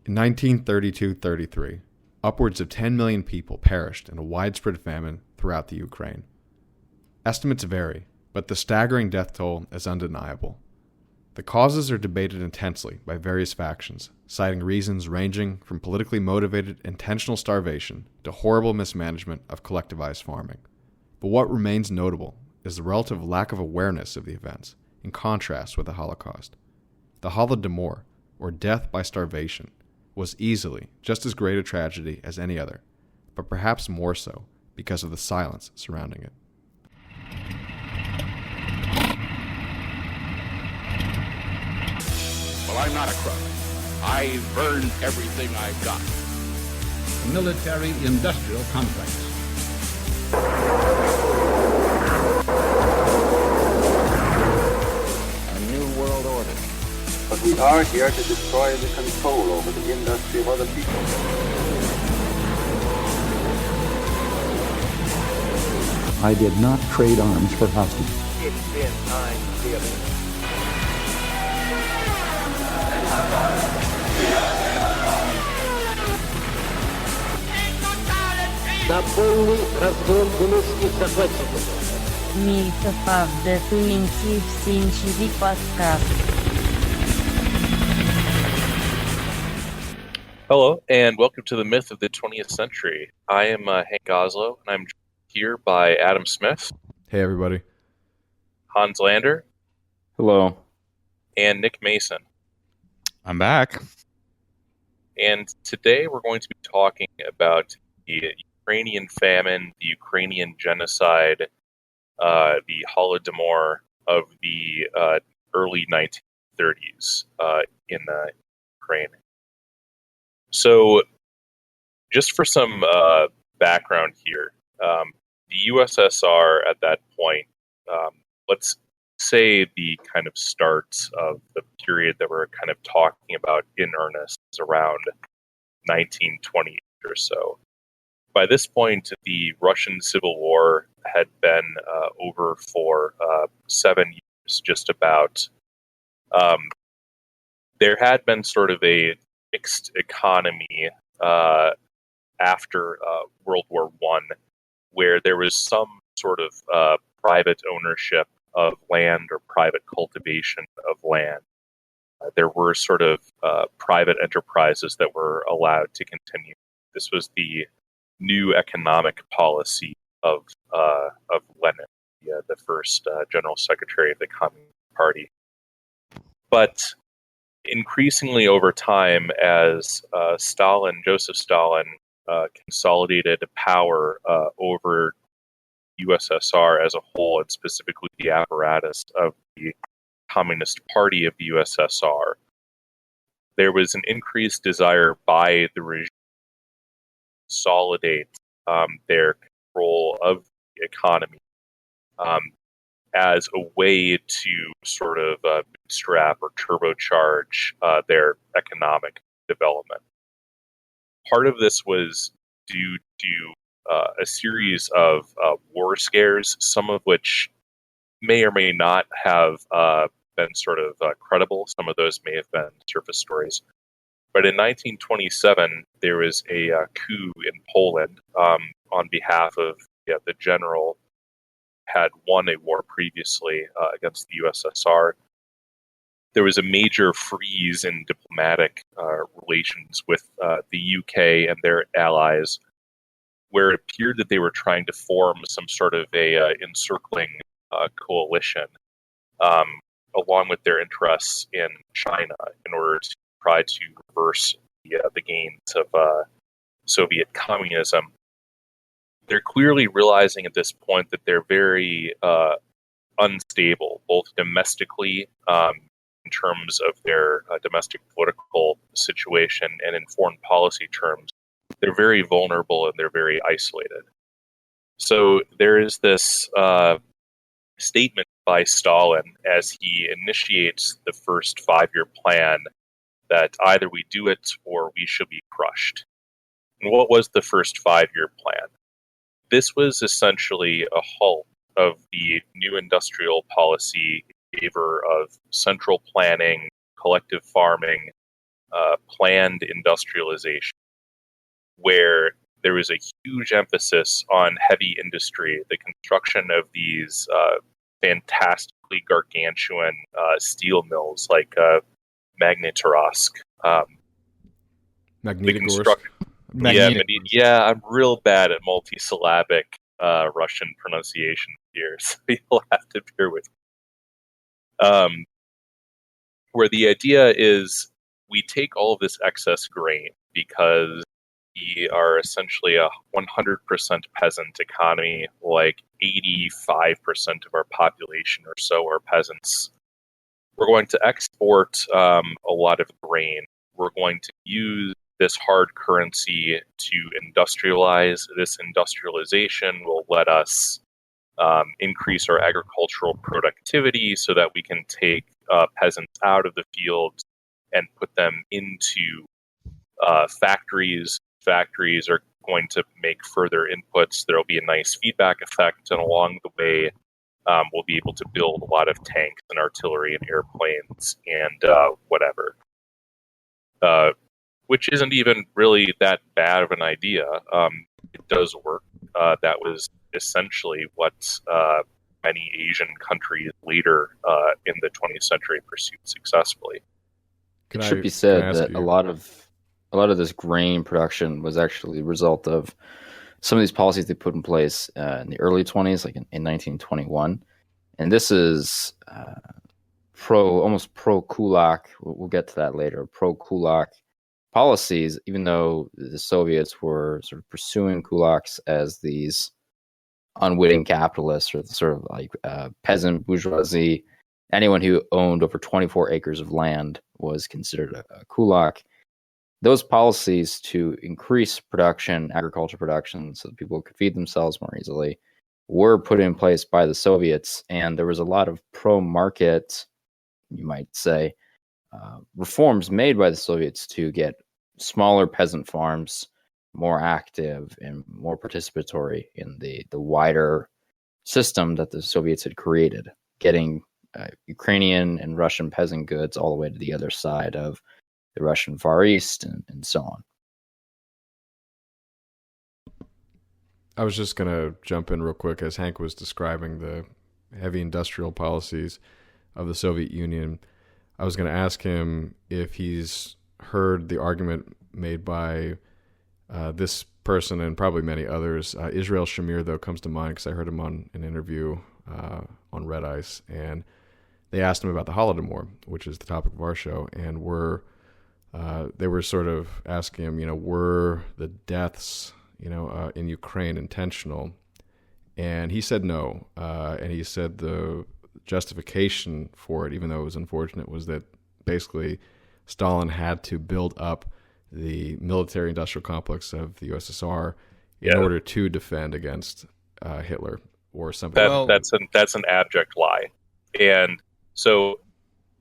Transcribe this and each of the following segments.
In 1932-33, upwards of 10 million people perished in a widespread famine throughout the Ukraine. Estimates vary, but the staggering death toll is undeniable. The causes are debated intensely by various factions, citing reasons ranging from politically motivated intentional starvation to horrible mismanagement of collectivized farming. But what remains notable is the relative lack of awareness of the events, in contrast with the Holocaust. The Holodomor, or death by starvation, was easily just as great a tragedy as any other, but perhaps more so because of the silence surrounding it. Well, I'm not a crook. I've earned everything I've got. Military-industrial complex. A new world order. But we are here to destroy the control over the industry of other people. I did not trade arms for hostages. It's been time, feeling. На полный разгром гнусных захватчиков. Myth20c podcast. Hello, and welcome to the Myth of the 20th Century. I am Hank Oslo, and I'm here by Adam Smith. Hey, everybody. Hans Lander. Hello. And Nick Mason. I'm back. And today we're going to be talking about the Ukrainian famine, the Ukrainian genocide, the Holodomor of the early 1930s in Ukraine. So, just for some background here, the USSR at that point, let's say the kind of start of the period that we're kind of talking about in earnest is around 1928 or so. By this point, the Russian Civil War had been over for 7 years, just about. There had been sort of a mixed economy after World War I, where there was some sort of private ownership of land or private cultivation of land. There were sort of private enterprises that were allowed to continue. This was the new economic policy of Lenin, the first general secretary of the Communist Party. But increasingly over time, as Joseph Stalin, consolidated power over USSR as a whole, and specifically the apparatus of the Communist Party of the USSR, there was an increased desire by the regime to consolidate their control of the economy as a way to sort of bootstrap or turbocharge their economic development. Part of this was due to a series of war scares, some of which may or may not have been sort of credible. Some of those may have been surface stories. But in 1927, there was a coup in Poland on behalf of the general had won a war previously against the USSR. There was a major freeze in diplomatic relations with the UK and their allies, where it appeared that they were trying to form some sort of a encircling coalition, along with their interests in China, in order to try to reverse the gains of Soviet communism. They're clearly realizing at this point that they're very unstable, both domestically in terms of their domestic political situation, and in foreign policy terms. They're very vulnerable and they're very isolated. So there is this statement by Stalin as he initiates the first 5-year plan that either we do it or we shall be crushed. And what was the first 5-year plan? This was essentially a halt of the new industrial policy in favor of central planning, collective farming, planned industrialization, where there was a huge emphasis on heavy industry, the construction of these fantastically gargantuan steel mills like Magnitogorsk. Magnitogorsk. I'm real bad at multisyllabic Russian pronunciation here, so you'll have to bear with me. Where the idea is we take all of this excess grain because we are essentially a 100% peasant economy, like 85% of our population or so are peasants. We're going to export a lot of grain. We're going to use this hard currency to industrialize. This industrialization will let us increase our agricultural productivity so that we can take peasants out of the fields and put them into factories. Factories are going to make further inputs. There will be a nice feedback effect, and along the way, we'll be able to build a lot of tanks and artillery and airplanes and whatever. Which isn't even really that bad of an idea. It does work. That was essentially what many Asian countries later in the 20th century pursued successfully. It should be said that a lot of this grain production was actually a result of some of these policies they put in place in the early 20s, like in 1921. And this is almost pro-Kulak. We'll get to that later. Pro-Kulak policies, even though the Soviets were sort of pursuing kulaks as these unwitting capitalists or sort of like peasant bourgeoisie. Anyone who owned over 24 acres of land was considered a kulak. Those policies to increase production, agriculture production, so that people could feed themselves more easily, were put in place by the Soviets, and there was a lot of pro-market, you might say, reforms made by the Soviets to get smaller peasant farms more active and more participatory in the wider system that the Soviets had created, getting Ukrainian and Russian peasant goods all the way to the other side of the Russian Far East and so on. I was just going to jump in real quick as Hank was describing the heavy industrial policies of the Soviet Union. I was going to ask him if he's heard the argument made by this person and probably many others. Israel Shamir, though, comes to mind because I heard him on an interview on Red Ice, and they asked him about the Holodomor, which is the topic of our show, and they were sort of asking him, were the deaths, in Ukraine intentional? And he said no, and he said the justification for it, even though it was unfortunate, was that basically Stalin had to build up the military-industrial complex of the USSR in order to defend against Hitler or something. That's an abject lie. And so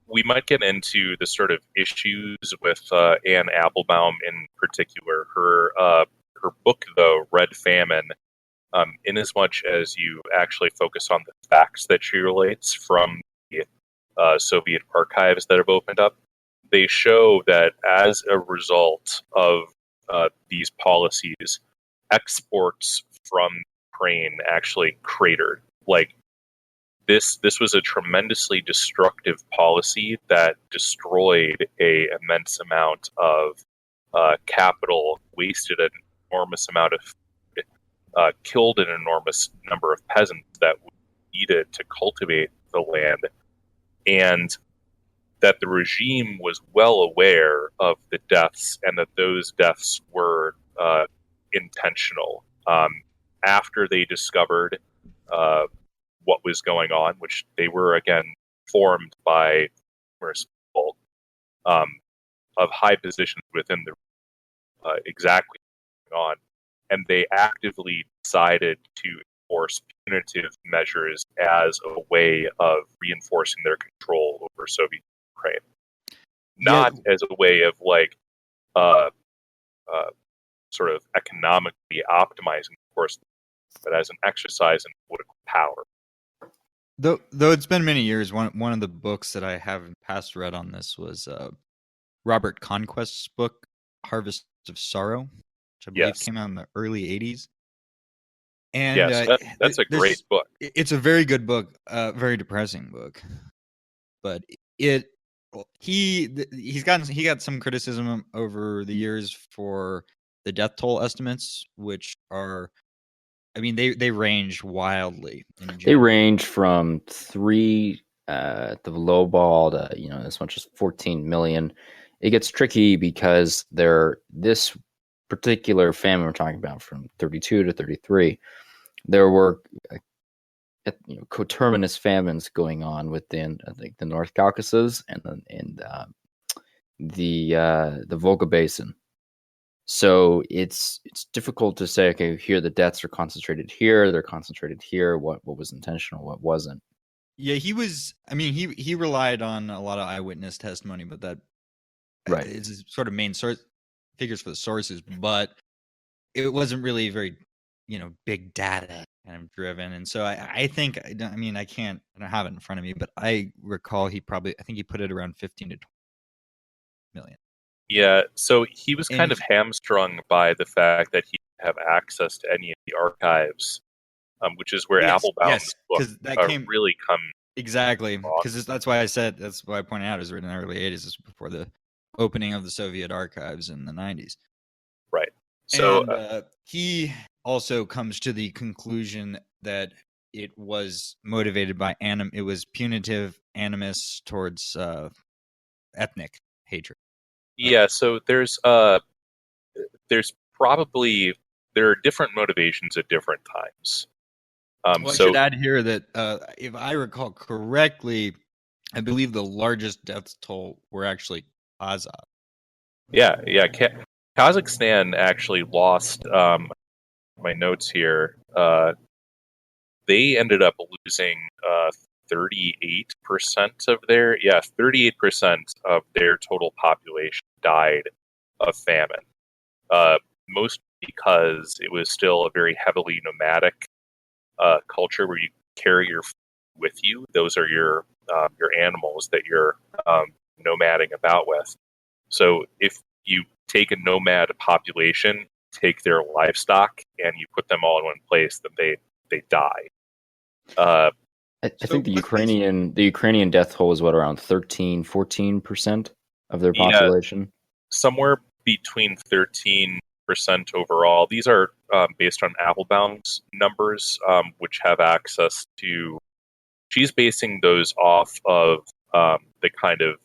we might get into the sort of issues with Anne Applebaum in particular. Her book, though, Red Famine, in as much as you actually focus on the facts that she relates from the Soviet archives that have opened up, they show that as a result of these policies, exports from Ukraine actually cratered. Like, this was a tremendously destructive policy that destroyed an immense amount of capital, wasted an enormous amount of food, killed an enormous number of peasants that were needed to cultivate the land, and that the regime was well aware of the deaths and that those deaths were intentional. After they discovered what was going on, which they were, again, formed by numerous people of high positions within the exactly what's going on, and they actively decided to enforce punitive measures as a way of reinforcing their control over Soviet Ukraine. Not as a way of sort of economically optimizing, of course, but as an exercise in political power. Though it's been many years, one of the books that I have in past read on this was Robert Conquest's book, Harvest of Sorrow, which I believe came out in the early 80s. And that's a great book. It's a very good book, very depressing book. But he got some criticism over the years for the death toll estimates, which are, I mean, they range wildly. They range from 3 at the low ball to as much as 14 million. It gets tricky because this particular famine we're talking about from 32 to 33, there were coterminous famines going on within, I think, the North Caucasus and the Volga Basin. So it's difficult to say, okay, here the deaths are concentrated here, they're concentrated here. What was intentional, what wasn't? Yeah, he relied on a lot of eyewitness testimony, but that is sort of main source figures for the sources, but it wasn't really very, big data kind of driven. And so I think, I don't have it in front of me, but I recall I think he put it around 15 to 20 million. Yeah, so he was kind of hamstrung by the fact that he didn't have access to any of the archives, which is where Applebaum's book really come. Exactly, because that's why I pointed out it was written in the early 80s, is before the opening of the Soviet archives in the 90s. Right. So he also comes to the conclusion that it was motivated by it was punitive animus towards ethnic hatred. Yeah, so there are different motivations at different times. I should add here that if I recall correctly, I believe the largest death toll were actually Kazakh. Yeah. Kazakhstan actually lost. My notes here. They ended up losing 38% of their 38% of their total population died of famine. Most because it was still a very heavily nomadic culture where you carry your food with you. Those are your animals that you're nomading about with. So if you take a nomad population, take their livestock, and you put them all in one place, then they die. I think the Ukrainian death toll is around 13-14% of their population. Somewhere between 13% overall. These are based on Applebaum's numbers, which have access to. She's basing those off of the kind of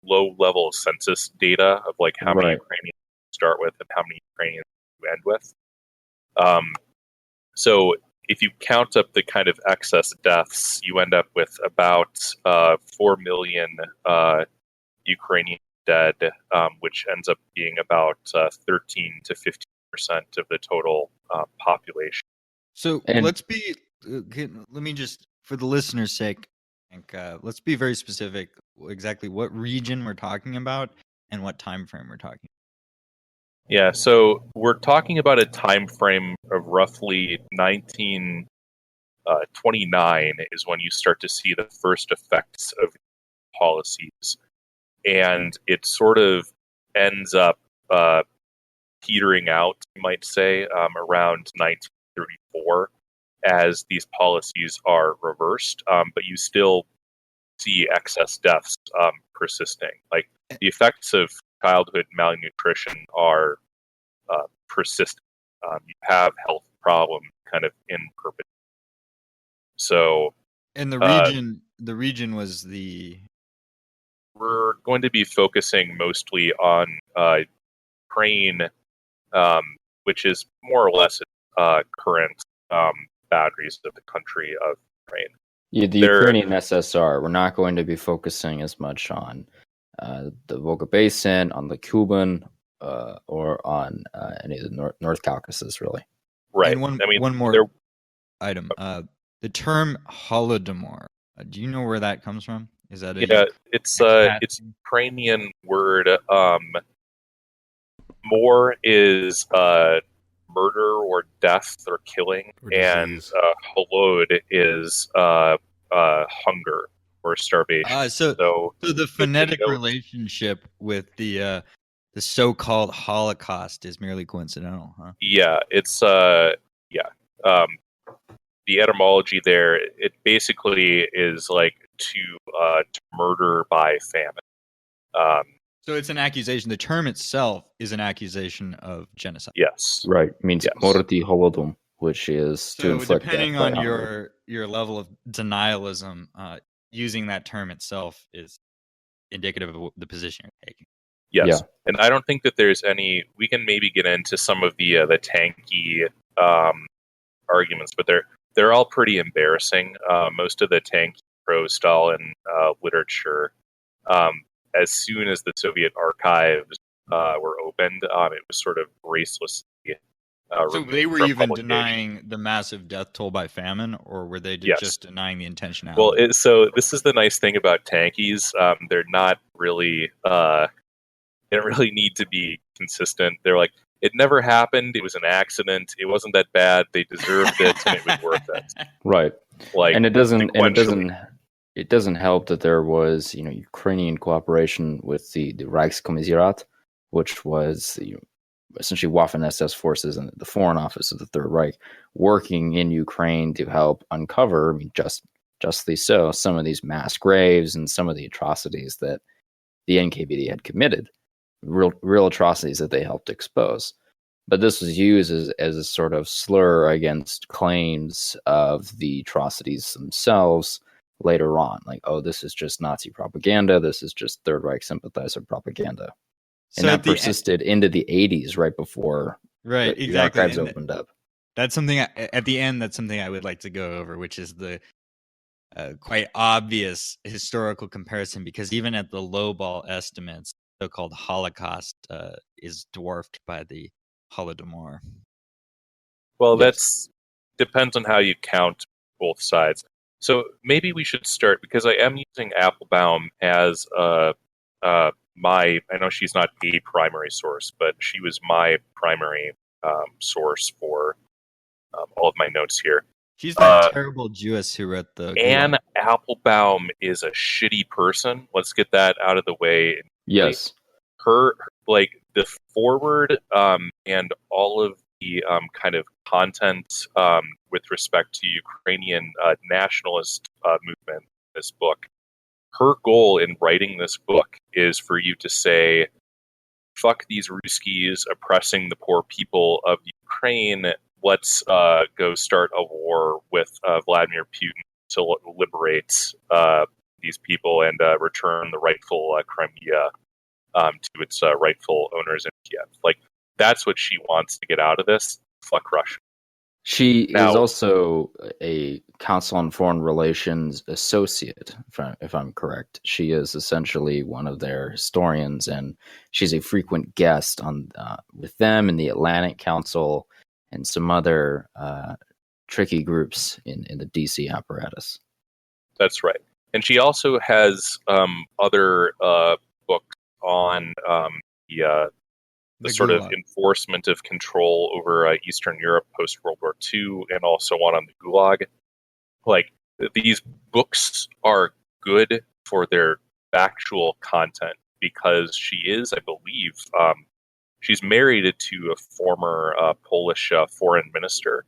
low-level census data of like how many Ukrainians you start with and how many Ukrainians you end with. So if you count up the kind of excess deaths, you end up with about 4 million Ukrainian dead, which ends up being about 13 to 15% of the total population. So let me just, for the listener's sake, let's be very specific exactly what region we're talking about and what time frame we're talking about. Yeah, so we're talking about a time frame of roughly 1929 is when you start to see the first effects of policies. And it sort of ends up petering out, you might say, around 1934 as these policies are reversed. But you still see excess deaths persisting. Like the effects of childhood malnutrition are persistent. You have health problems kind of in perpetuity. So, and the region was the. We're going to be focusing mostly on Ukraine, which is more or less current boundaries of the country of Ukraine. Yeah, the Ukrainian SSR. We're not going to be focusing as much on the Volga Basin, on the Kuban, or on any of the North Caucasus, really. Right. And one more item. The term Holodomor. Do you know where that comes from? Is that it's Ukrainian word. Mor is murder or death or killing, and holod is hunger or starvation. So the phonetic relationship with the so-called Holocaust is merely coincidental, huh? Yeah, it's the etymology there, it basically is like to murder by famine. So it's an accusation. The term itself is an accusation of genocide. Yes. Right. It means morti holodom, which is to inflict depending death by on hunger. your level of denialism, using that term itself is indicative of the position you're taking. Yes. Yeah. And I don't think that there's any, we can maybe get into some of the tanky arguments, but they're all pretty embarrassing. Most of the tanky pro-Stalin literature, as soon as the Soviet archives were opened, it was sort of gracelessly so they were even denying the massive death toll by famine, or were they just denying the intentionality? Well, so this is the nice thing about tankies. They're not really, they don't really need to be consistent. They're like, it never happened. It was an accident. It wasn't that bad. They deserved it, and it was worth it. Right. Like, and it doesn't help that there was, Ukrainian cooperation with the Reichskommissariat, which was essentially Waffen-SS forces and the Foreign Office of the Third Reich working in Ukraine to help uncover, justly so, some of these mass graves and some of the atrocities that the NKVD had committed, real atrocities that they helped expose. But this was used as a sort of slur against claims of the atrocities themselves later on. Like, oh, this is just Nazi propaganda. This is just Third Reich sympathizer propaganda. And that persisted into the 80s, right before the archives opened up. That's something, at the end, that's something I would like to go over, which is the quite obvious historical comparison, because even at the lowball estimates, so-called Holocaust is dwarfed by the Holodomor. Well, that's depends on how you count both sides. So maybe we should start, because I am using Applebaum as I know she's not a primary source, but she was my primary source for all of my notes here. She's that terrible Jewess who wrote the... Anne Applebaum is a shitty person. Let's get that out of the way. Yes. Her, like, the forward and all of the kind of content with respect to Ukrainian nationalist movement in this book, her goal in writing this book is for you to say, fuck these Ruskies oppressing the poor people of Ukraine. Let's go start a war with Vladimir Putin to liberate these people and return the rightful Crimea to its rightful owners in Kiev. Like, that's what she wants to get out of this. Fuck Russia. She is also a Council on Foreign Relations associate, if I'm correct. She is essentially one of their historians, and she's a frequent guest on with them in the Atlantic Council and some other tricky groups in the DC apparatus. That's right. And she also has other books on the sort of enforcement of control over Eastern Europe post-World War II, and also one on the Gulag. Like, these books are good for their factual content, because she is, I believe, she's married to a former Polish foreign minister,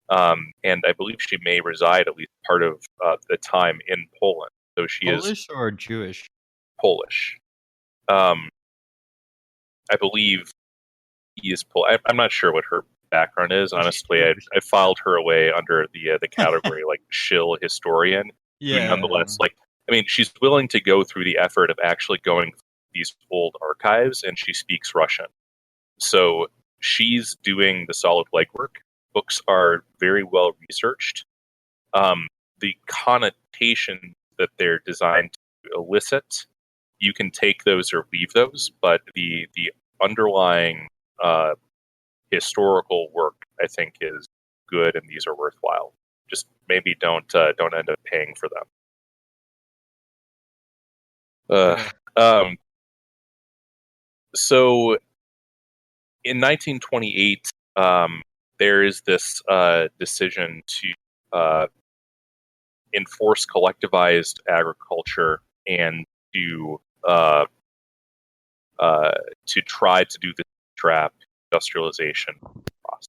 and I believe she may reside at least part of the time in Poland. So she Polish is or Jewish? Polish. I believe he is I'm not sure what her background is. Honestly, I filed her away under the category like shill historian. Yeah. Nonetheless, like, I mean, she's willing to go through the effort of actually going through these old archives, and she speaks Russian. So she's doing the solid legwork. Books are very well researched. The connotation that they're designed to elicit, you can take those or leave those, but the underlying historical work, I think, is good, and these are worthwhile. Just maybe don't end up paying for them. So in 1928, there is this decision to enforce collectivized agriculture and to try to do the trap industrialization process.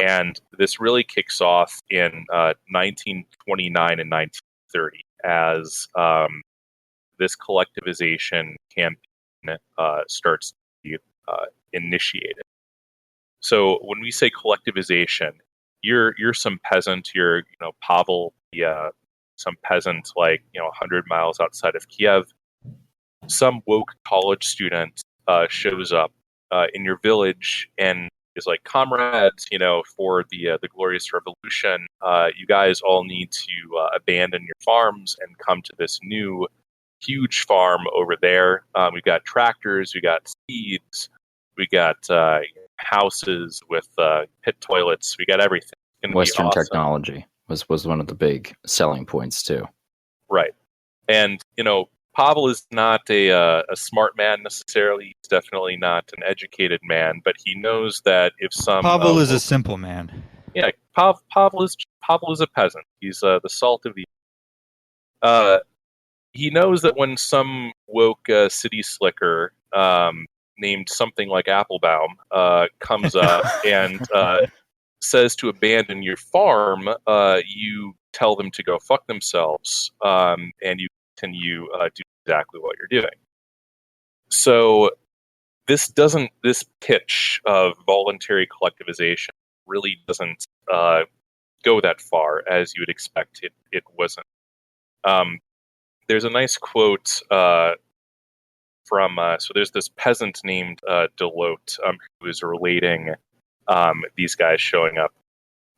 And this really kicks off in 1929 and 1930 as this collectivization campaign starts to be initiated. So when we say collectivization, you're some peasant, you're Pavel, some peasant 100 miles outside of Kiev. Some woke college student shows up in your village and is like, comrades, for the glorious revolution, you guys all need to abandon your farms and come to this new huge farm over there. We've got tractors, we got seeds, we got houses with pit toilets, we got everything. Western technology was one of the big selling points too. Right. And, Pavel is not a smart man necessarily. He's definitely not an educated man, but he knows that if some Pavel is a simple man. Yeah, Pavel is a peasant. He's the salt of the. He knows that when some woke city slicker named something like Applebaum comes up and says to abandon your farm, you tell them to go fuck themselves, and you continue do exactly what you're doing. So this pitch of voluntary collectivization really doesn't go that far as you would expect. It wasn't. There's a nice quote from so there's this peasant named Delotte who is relating these guys showing up.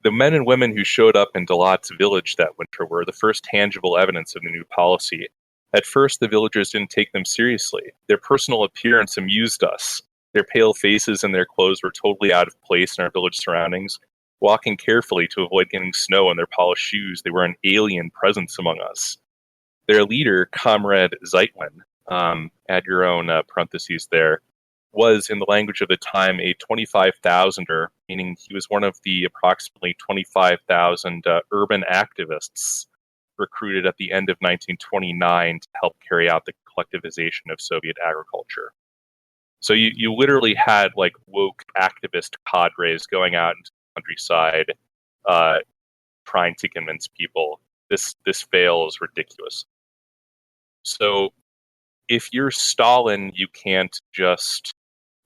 The men and women who showed up in Delotte's village that winter were the first tangible evidence of the new policy. At first, the villagers didn't take them seriously. Their personal appearance amused us. Their pale faces and their clothes were totally out of place in our village surroundings. Walking carefully to avoid getting snow on their polished shoes, they were an alien presence among us. Their leader, Comrade Zeitlin, add your own parentheses there, was, in the language of the time, a 25,000er, meaning he was one of the approximately 25,000 urban activists recruited at the end of 1929 to help carry out the collectivization of Soviet agriculture. So you literally had woke activist cadres going out into the countryside trying to convince people this fail is ridiculous. So if you're Stalin, you can't just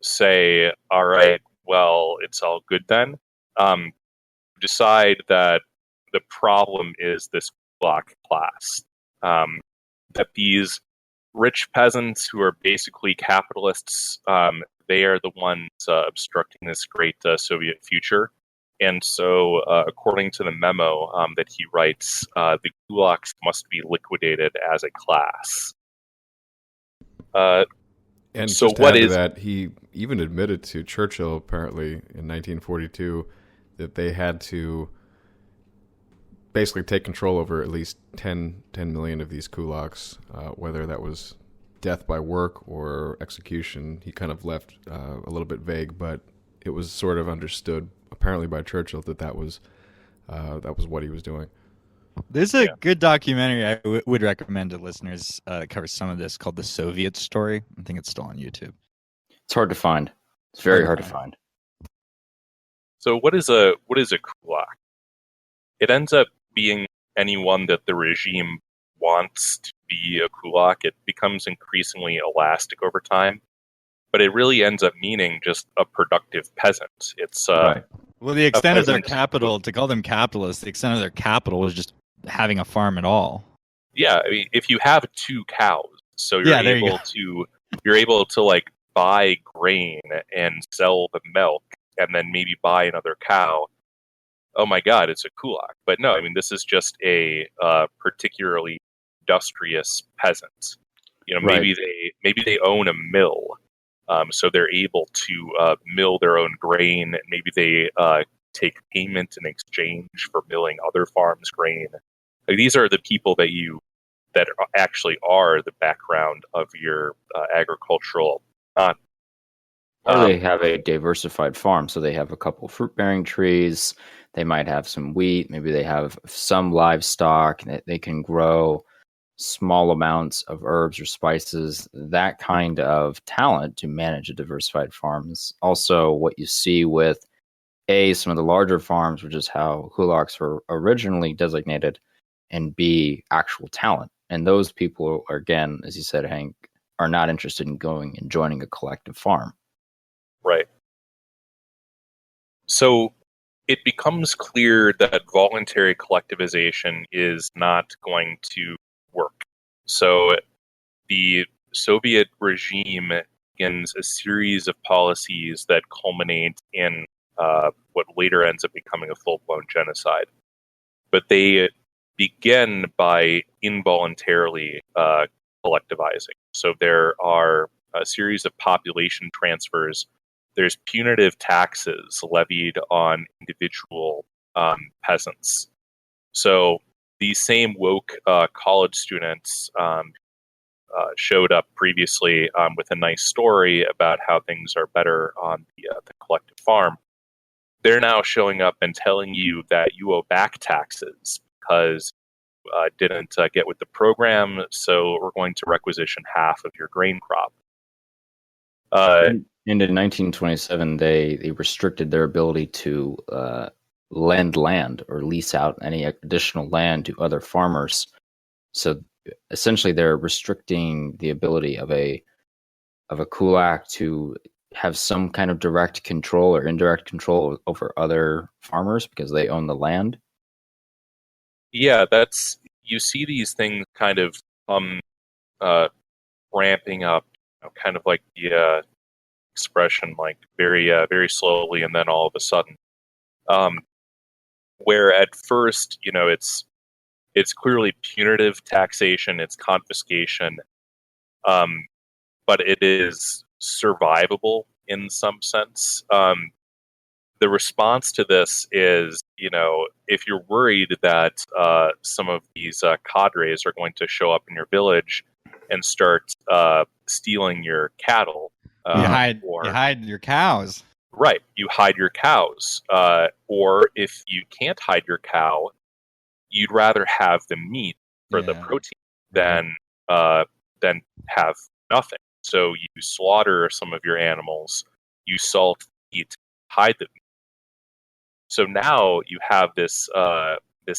say, all right, well, it's all good then. Decide that the problem is this block class. That these rich peasants who are basically capitalists, they are the ones obstructing this great Soviet future. And so, according to the memo that he writes, the gulags must be liquidated as a class. And so just what to add is to that, he even admitted to Churchill, apparently, in 1942, that they had to basically take control over at least 10 million of these kulaks, whether that was death by work or execution. He kind of left a little bit vague, but it was sort of understood, apparently by Churchill, that was what he was doing. There's a good documentary I would recommend to listeners that covers some of this called The Soviet Story. I think it's still on YouTube. It's hard to find. It's very hard to find. So what is a kulak? It ends up being anyone that the regime wants to be a kulak. It becomes increasingly elastic over time, but it really ends up meaning just a productive peasant. It's right. Well, the extent of their capital, to call them capitalists, the extent of their capital was just having a farm at all. Yeah, I mean, if you have 2 cows, so you're able to buy grain and sell the milk, and then maybe buy another cow. Oh my God, it's a kulak. But no, I mean, this is just a particularly industrious peasant. Maybe they own a mill, so they're able to mill their own grain, and maybe they take payment in exchange for milling other farms' grain. These are the people that actually are the background of your agricultural. Or they have a diversified farm, so they have a couple fruit-bearing trees. They might have some wheat. Maybe they have some livestock. They can grow small amounts of herbs or spices. That kind of talent to manage a diversified farm is also what you see with some of the larger farms, which is how kulaks were originally designated, and B, actual talent. And those people are, again, as you said, Hank, are not interested in going and joining a collective farm. Right. So it becomes clear that voluntary collectivization is not going to work. So the Soviet regime begins a series of policies that culminate in what later ends up becoming a full-blown genocide. But they begin by involuntarily collectivizing. So there are a series of population transfers. There's punitive taxes levied on individual peasants. So these same woke college students showed up previously with a nice story about how things are better on the collective farm. They're now showing up and telling you that you owe back taxes because you didn't get with the program, so we're going to requisition half of your grain crop. And in 1927, they restricted their ability to lend land or lease out any additional land to other farmers. So essentially, they're restricting the ability of a kulak to have some kind of direct control or indirect control over other farmers because they own the land. Yeah, you see these things kind of ramping up, kind of like the expression, like very very slowly, and then all of a sudden, where at first, it's clearly punitive taxation, it's confiscation, but it is survivable in some sense. The response to this is, if you're worried that some of these cadres are going to show up in your village and start stealing your cattle, you hide your cows. Right, you hide your cows. Or if you can't hide your cow, you'd rather have the meat for the protein than have nothing. So you slaughter some of your animals, you salt the meat, hide the meat. So now you have this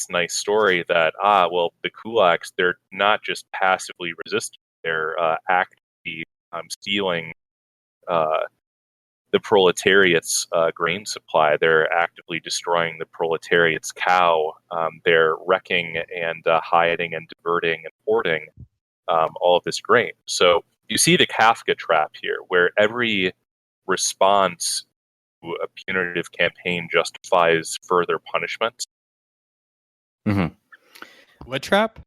nice story that the kulaks, they're not just passively resisting, they're actively stealing the proletariat's grain supply. They're actively destroying the proletariat's cow. They're wrecking and hiding and diverting and hoarding all of this grain. So you see the Kafka trap here, where every response to a punitive campaign justifies further punishment. Mm-hmm. What trap?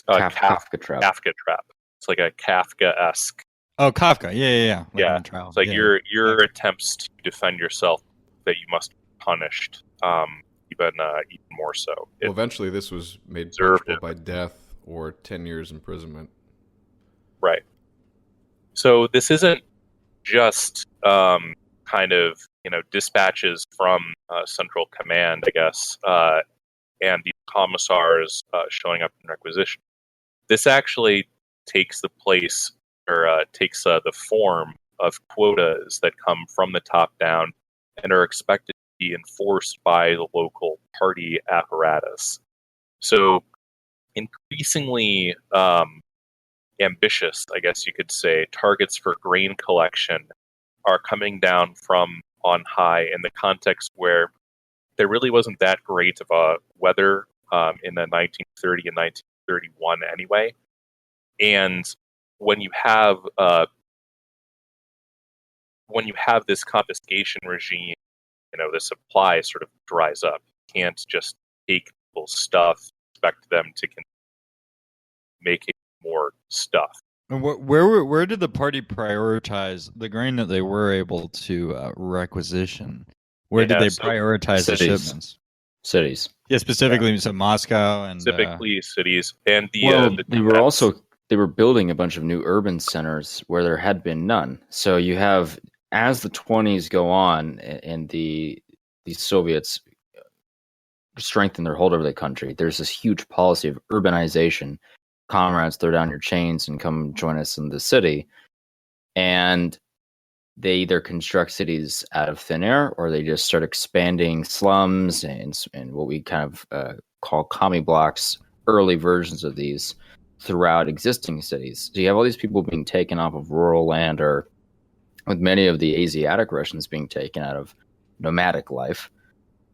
Kafka trap. Kafka trap. It's like a Kafka-esque. Oh, Kafka. Yeah. Yeah. It's like your attempts to defend yourself, that you must be punished, even more so. Well, eventually this was made punishable by death or 10 years imprisonment. Right. So this isn't just kind of dispatches from Central Command, I guess, and the commissars showing up in requisition. This actually takes the place, or takes the form of quotas that come from the top down and are expected to be enforced by the local party apparatus. So increasingly ambitious, I guess you could say, targets for grain collection are coming down from on high in the context where there really wasn't that great of a weather in the 1930 and 1931 anyway. And when you have this confiscation regime, the supply sort of dries up. You can't just take people's stuff, expect them to make more stuff. And where did the party prioritize the grain that they were able to requisition? Where did they prioritize the shipments? Cities. Yeah, specifically so Moscow and specifically cities. And they were building a bunch of new urban centers where there had been none. So you have, as the 20s go on, and the Soviets strengthen their hold over the country. There's this huge policy of urbanization. Comrades, throw down your chains and come join us in the city. And they either construct cities out of thin air, or they just start expanding slums and what we kind of call commie blocks, early versions of these throughout existing cities. So you have all these people being taken off of rural land, or with many of the Asiatic Russians being taken out of nomadic life,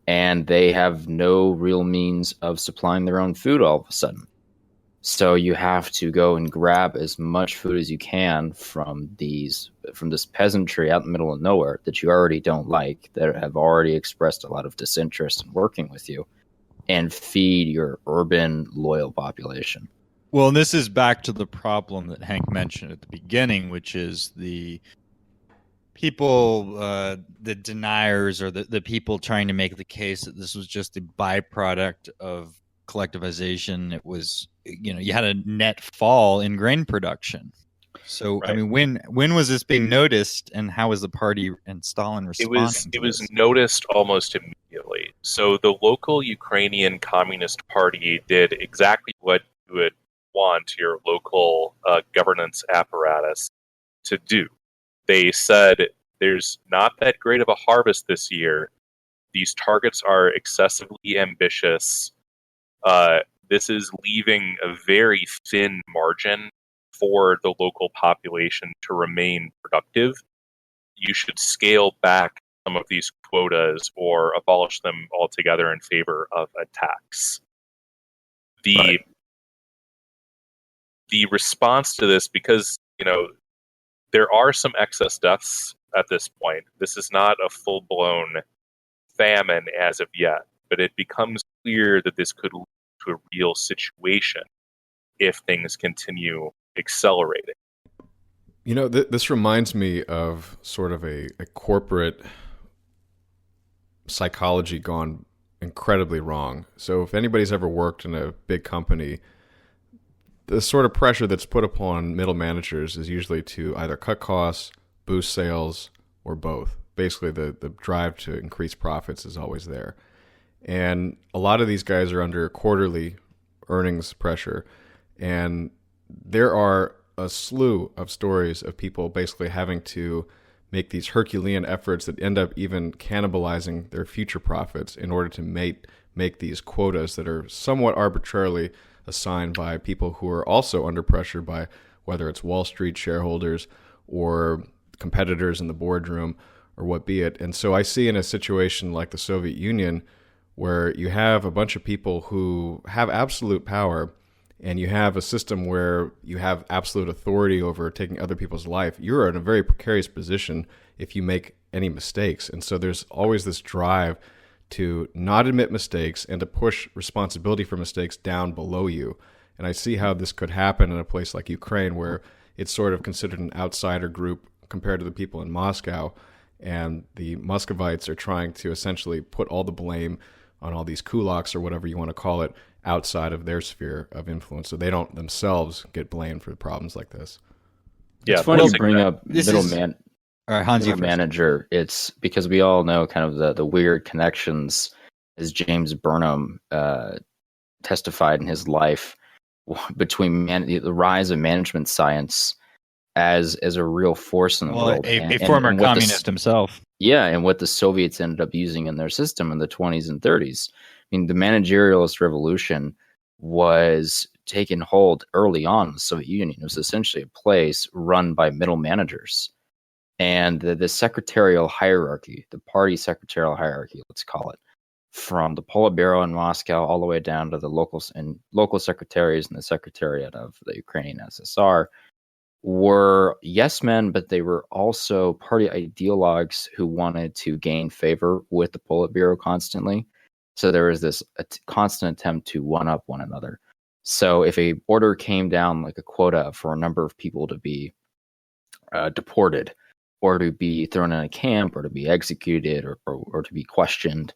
and they have no real means of supplying their own food all of a sudden. So you have to go and grab as much food as you can from this peasantry out in the middle of nowhere that you already don't like, that have already expressed a lot of disinterest in working with you, and feed your urban loyal population. Well, and this is back to the problem that Hank mentioned at the beginning, which is the people, the deniers, or the people trying to make the case that this was just a byproduct of collectivization. It was, you had a net fall in grain production. So, right. I mean, when was this being noticed, and how was the party and Stalin responding? It was noticed almost immediately. So the local Ukrainian Communist Party did exactly what you would want your local governance apparatus to do. They said, there's not that great of a harvest this year. These targets are excessively ambitious. This is leaving a very thin margin for the local population to remain productive. You should scale back some of these quotas or abolish them altogether in favor of a tax. The response to this, because there are some excess deaths at this point. This is not a full-blown famine as of yet, but it becomes clear that this could lead to a real situation if things continue accelerating. This reminds me of sort of a corporate psychology gone incredibly wrong. So if anybody's ever worked in a big company, the sort of pressure that's put upon middle managers is usually to either cut costs, boost sales, or both. Basically, the drive to increase profits is always there. And a lot of these guys are under quarterly earnings pressure. And there are a slew of stories of people basically having to make these Herculean efforts that end up even cannibalizing their future profits in order to make these quotas that are somewhat arbitrarily assigned by people who are also under pressure by whether it's Wall Street shareholders or competitors in the boardroom or what be it. And so I see in a situation like the Soviet Union where you have a bunch of people who have absolute power and you have a system where you have absolute authority over taking other people's life, you're in a very precarious position if you make any mistakes. And so there's always this drive to not admit mistakes and to push responsibility for mistakes down below you. And I see how this could happen in a place like Ukraine, where it's sort of considered an outsider group compared to the people in Moscow. And the Muscovites are trying to essentially put all the blame on all these kulaks or whatever you want to call it outside of their sphere of influence, so they don't themselves get blamed for problems like this. Yeah, it's funny you bring up middle manager. It's because we all know kind of the weird connections, as James Burnham testified in his life, between the rise of management science as a real force in the world. A former communist himself. Yeah, and what the Soviets ended up using in their system in the 20s and 30s. I mean, the managerialist revolution was taken hold early on in the Soviet Union. It was essentially a place run by middle managers. And the secretarial hierarchy, the party secretarial hierarchy, let's call it, from the Politburo in Moscow all the way down to the local secretaries and the Secretariat of the Ukrainian SSR, were yes men, but they were also party ideologues who wanted to gain favor with the Politburo constantly. So there was this constant attempt to one-up one another. So if a order came down like a quota for a number of people to be deported or to be thrown in a camp or to be executed or to be questioned,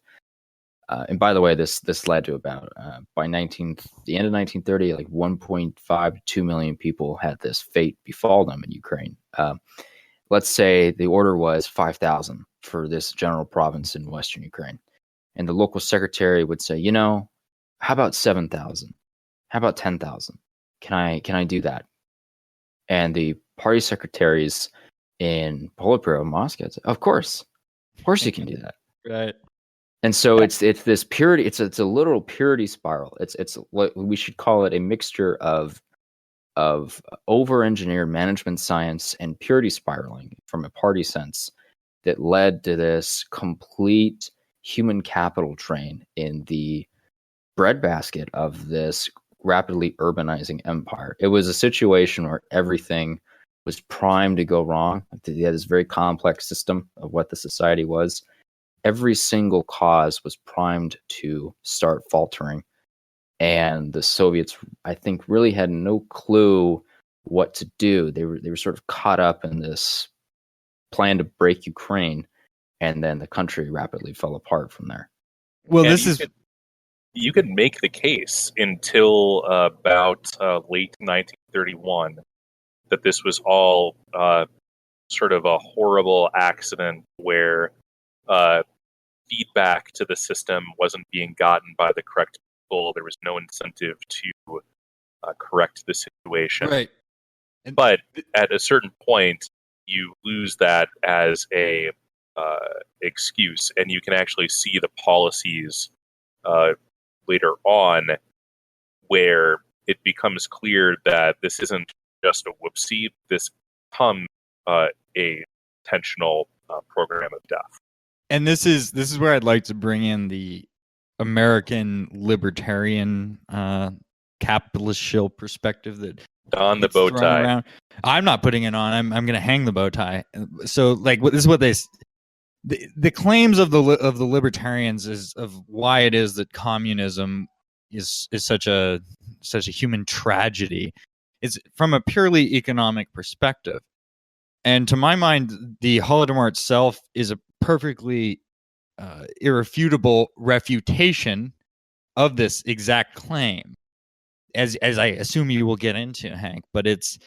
and by the way, this led to about by the end of 1930, like 1.5 to 2 million people had this fate befall them in Ukraine. Let's say the order was 5,000 for this general province in Western Ukraine, and the local secretary would say, how about 7,000? How about 10,000? Can I do that? And the party secretaries in Politburo, Moscow, say, of course you can do that. Right. And so it's this purity. It's a literal purity spiral. It's what we should call it, a mixture of over-engineered management science and purity spiraling from a party sense that led to this complete human capital drain in the breadbasket of this rapidly urbanizing empire. It was a situation where everything was primed to go wrong. They had this very complex system of what the society was. Every single cause was primed to start faltering. And the Soviets, I think, really had no clue what to do. They were sort of caught up in this plan to break Ukraine, and then the country rapidly fell apart from there. Well, and you could make the case until about late 1931 that this was all sort of a horrible accident where feedback to the system wasn't being gotten by the correct people. There was no incentive to correct the situation. Right. But at a certain point, you lose that as a excuse, and you can actually see the policies later on where it becomes clear that this isn't just a whoopsie. This becomes a intentional program of death. And this is where I'd like to bring in the American libertarian capitalist shill perspective that on the bow tie. Around. I'm not putting it on. I'm going to hang the bow tie. So, like, this is what the claims of the libertarians is of why it is that communism is such a human tragedy. It's from a purely economic perspective, and to my mind, the Holodomor itself is a perfectly irrefutable refutation of this exact claim, as I assume you will get into, Hank. But it's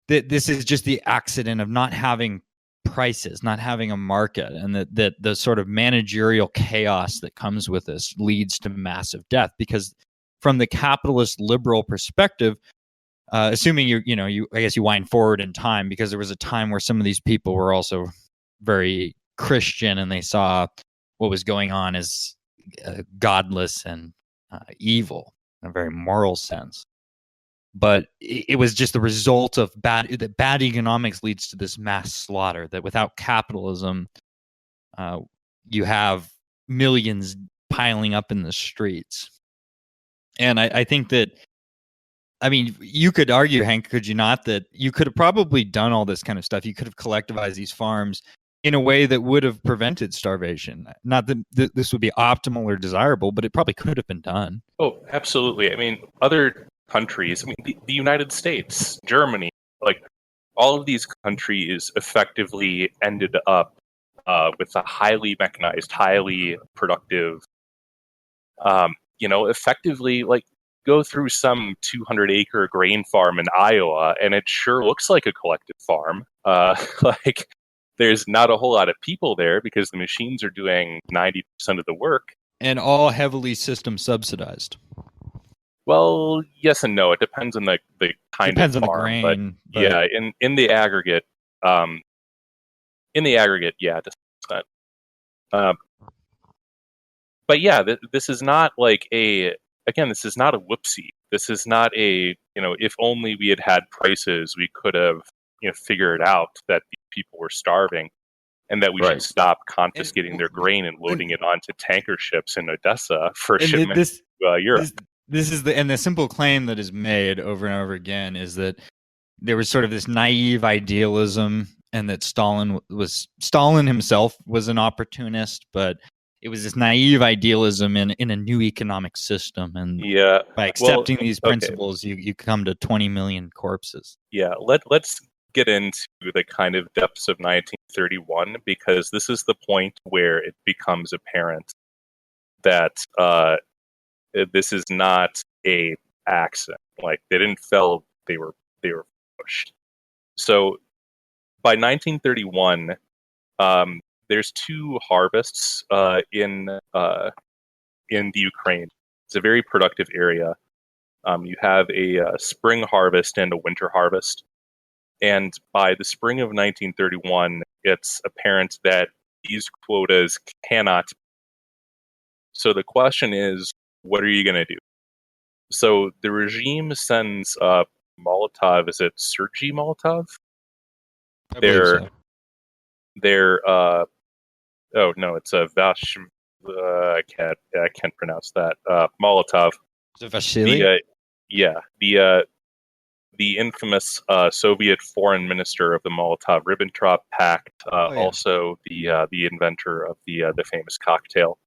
this is just the accident of not having prices, not having a market, and that the sort of managerial chaos that comes with this leads to massive death. Because from the capitalist liberal perspective, assuming I guess you wind forward in time, because there was a time where some of these people were also very Christian, and they saw what was going on as godless and evil in a very moral sense. But it was just the result of bad economics leads to this mass slaughter, that without capitalism, you have millions piling up in the streets. And I think that, I mean, you could argue, Hank, could you not, that you could have probably done all this kind of stuff. You could have collectivized these farms in a way that would have prevented starvation. Not that this would be optimal or desirable, but it probably could have been done. Oh, absolutely. I mean, other countries, the United States, Germany, like all of these countries effectively ended up with a highly mechanized, highly productive, effectively, like, go through some 200-acre grain farm in Iowa, and it sure looks like a collective farm. Like, there's not a whole lot of people there because the machines are doing 90% of the work. And all heavily system subsidized. Well, yes and no. It depends on the kind depends of farm. On the grain, but yeah, in the aggregate, yeah, to some extent. But yeah, this is not like this is not a whoopsie. This is not if only we had prices, we could have, figured out that people were starving, and that we should stop confiscating their grain and loading it onto tanker ships in Odessa for shipment to Europe. This is the simple claim that is made over and over again is that there was sort of this naive idealism, and that Stalin himself was an opportunist, but it was this naive idealism in a new economic system, and by accepting these principles, you come to 20 million corpses. Yeah, let's get into the kind of depths of 1931, because this is the point where it becomes apparent that this is not a accident. Like, they didn't fail; they were pushed. So by 1931. There's two harvests in in the Ukraine. It's a very productive area. You have a spring harvest and a winter harvest. And by the spring of 1931, it's apparent that these quotas cannot. So the question is, what are you going to do? So the regime sends Molotov. Is it Sergei Molotov? Oh no, it's a Vash. I can't pronounce that. Molotov. Is it Vasily? The infamous Soviet foreign minister of the Molotov-Ribbentrop Pact, also the inventor of the famous cocktail.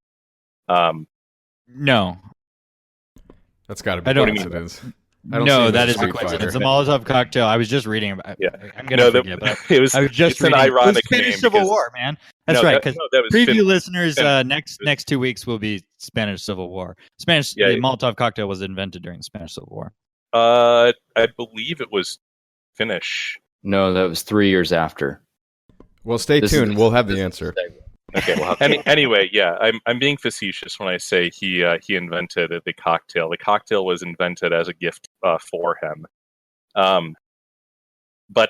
No, that's got to be coincidence. That is a coincidence. The Molotov cocktail. I was just reading about. Yeah, I'm gonna forget. But I was just reading. An ironic it was Spanish Civil War, man. That's right. Because preview listeners, next 2 weeks will be Spanish Civil War. The Molotov cocktail was invented during the Spanish Civil War. I believe it was Finnish. No, that was 3 years after. Well, stay tuned. We'll have the answer. Okay. Anyway, yeah, I'm being facetious when I say he invented the cocktail. The cocktail was invented as a gift for him, but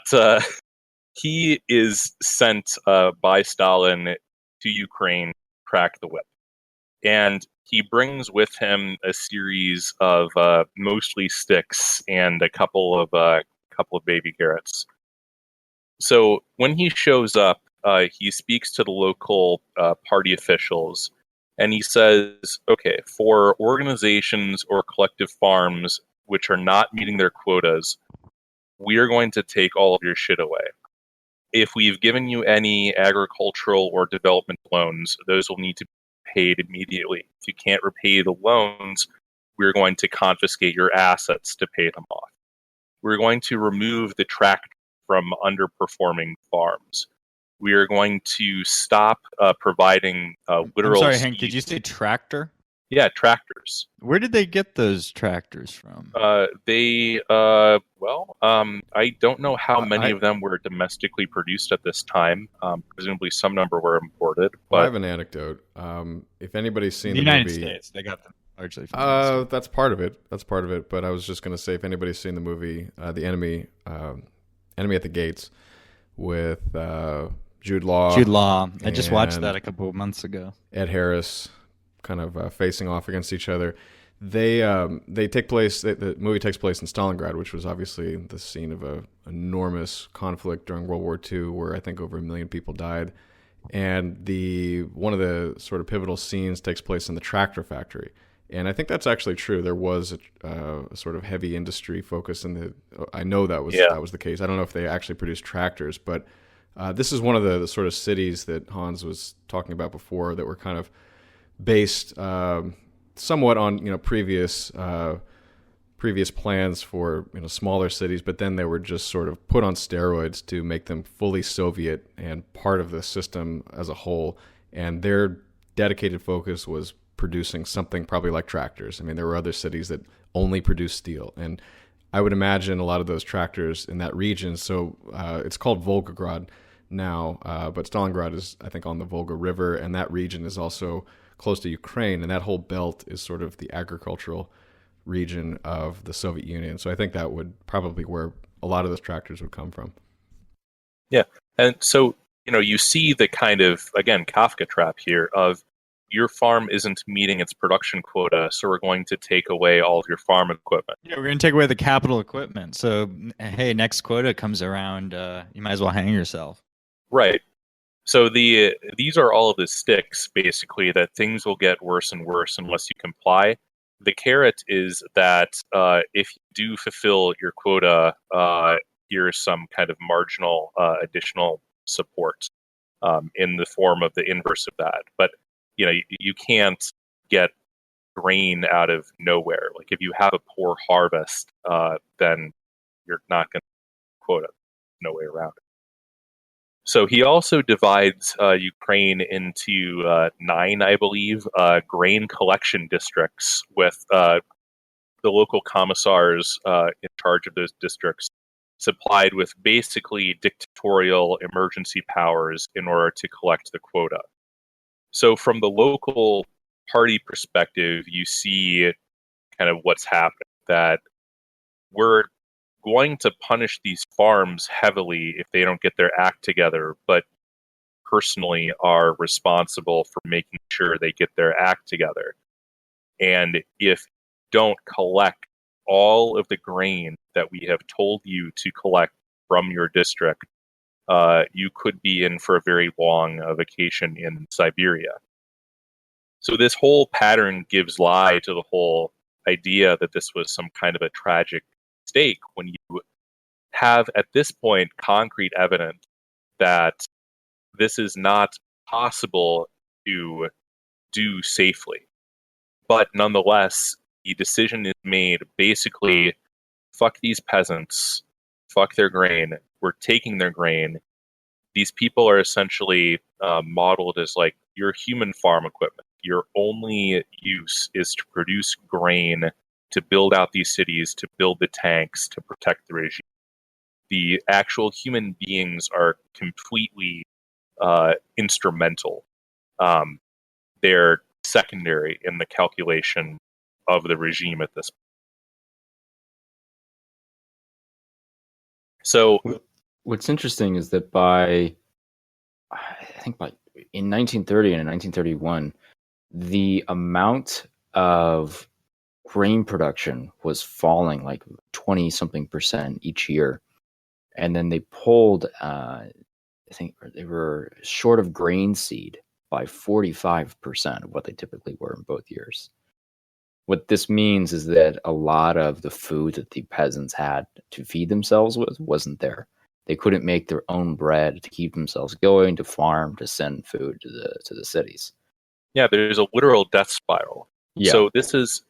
he is sent by Stalin to Ukraine to crack the whip, and he brings with him a series of mostly sticks and a couple of baby carrots. So when he shows up, he speaks to the local party officials, and he says, okay, for organizations or collective farms which are not meeting their quotas, we are going to take all of your shit away. If we've given you any agricultural or development loans, those will need to be paid immediately. If you can't repay the loans, we're going to confiscate your assets to pay them off. We're going to remove the tractor from underperforming farms. We are going to stop providing literal. I'm sorry, Hank. Did you say tractor? Yeah, tractors. Where did they get those tractors from? I don't know how many of them were domestically produced at this time. Presumably, some number were imported. But I have an anecdote. If anybody's seen the United movie, States, they got them largely from that's part of it. That's part of it. But I was just going to say, if anybody's seen the movie, The Enemy at the Gates, with Jude Law. I just watched that a couple of months ago. Ed Harris, kind of facing off against each other. They take place. The movie takes place in Stalingrad, which was obviously the scene of an enormous conflict during World War II, where I think over 1 million people died. And one of the sort of pivotal scenes takes place in the tractor factory. And I think that's actually true. There was a sort of heavy industry focus I know that was the case. I don't know if they actually produced tractors, but this is one of the sort of cities that Hans was talking about before that were kind of based somewhat on previous plans for smaller cities, but then they were just sort of put on steroids to make them fully Soviet and part of the system as a whole. And their dedicated focus was producing something probably like tractors. I mean, there were other cities that only produced steel, and I would imagine a lot of those tractors in that region. So it's called Volgograd now, but Stalingrad is, I think, on the Volga River, and that region is also close to Ukraine, and that whole belt is sort of the agricultural region of the Soviet Union. So I think that would probably where a lot of those tractors would come from. Yeah, and so you see the kind of, again, Kafka trap here of your farm isn't meeting its production quota, so we're going to take away all of your farm equipment. Yeah, we're going to take away the capital equipment. So, hey, next quota comes around, you might as well hang yourself. Right. So these are all of the sticks, basically, that things will get worse and worse unless you comply. The carrot is that if you do fulfill your quota, here's some kind of marginal additional support in the form of the inverse of that. But you can't get grain out of nowhere. Like if you have a poor harvest, then you're not going to quota. No way around it. So he also divides Ukraine into 9, I believe, grain collection districts with the local commissars in charge of those districts supplied with basically dictatorial emergency powers in order to collect the quota. So from the local party perspective, you see kind of what's happening, that we're going to punish these farms heavily if they don't get their act together, but personally are responsible for making sure they get their act together. And if you don't collect all of the grain that we have told you to collect from your district, you could be in for a very long vacation in Siberia. So this whole pattern gives lie to the whole idea that this was some kind of a tragic mistake, when you have at this point concrete evidence that this is not possible to do safely. But nonetheless, the decision is made basically, fuck these peasants, fuck their grain, we're taking their grain. These people are essentially modeled as like your human farm equipment. Your only use is to produce grain, to build out these cities, to build the tanks, to protect the regime. The actual human beings are completely instrumental. They're secondary in the calculation of the regime at this point. So what's interesting is that in 1930 and in 1931, the amount of grain production was falling like 20-something% each year. And then they pulled, I think they were short of grain seed by 45% of what they typically were in both years. What this means is that a lot of the food that the peasants had to feed themselves with wasn't there. They couldn't make their own bread to keep themselves going, to farm, to send food to the cities. Yeah, there's a literal death spiral. Yeah. So this is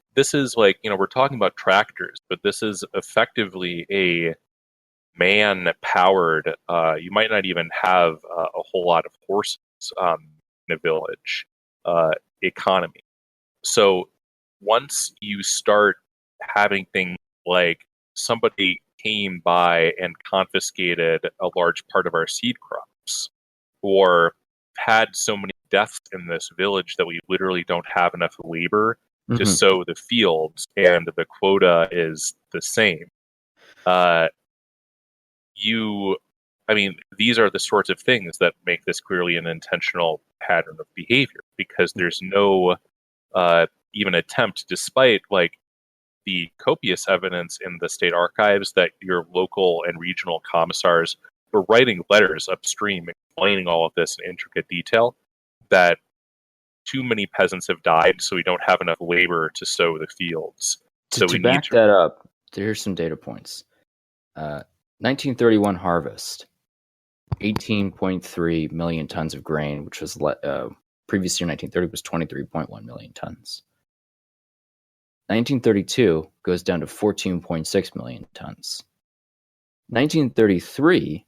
like, we're talking about tractors, but this is effectively a man-powered, you might not even have a whole lot of horses in a village economy. So once you start having things like somebody came by and confiscated a large part of our seed crops, or had so many deaths in this village that we literally don't have enough labor to sow the fields, and the quota is the same. These are the sorts of things that make this clearly an intentional pattern of behavior, because there's no even attempt, despite like the copious evidence in the state archives that your local and regional commissars were writing letters upstream explaining all of this in intricate detail, that too many peasants have died, so we don't have enough labor to sow the fields. To back that up, here's some data points. 1931 harvest, 18.3 million tons of grain, which was previous year 1930 was 23.1 million tons. 1932 goes down to 14.6 million tons. 1933,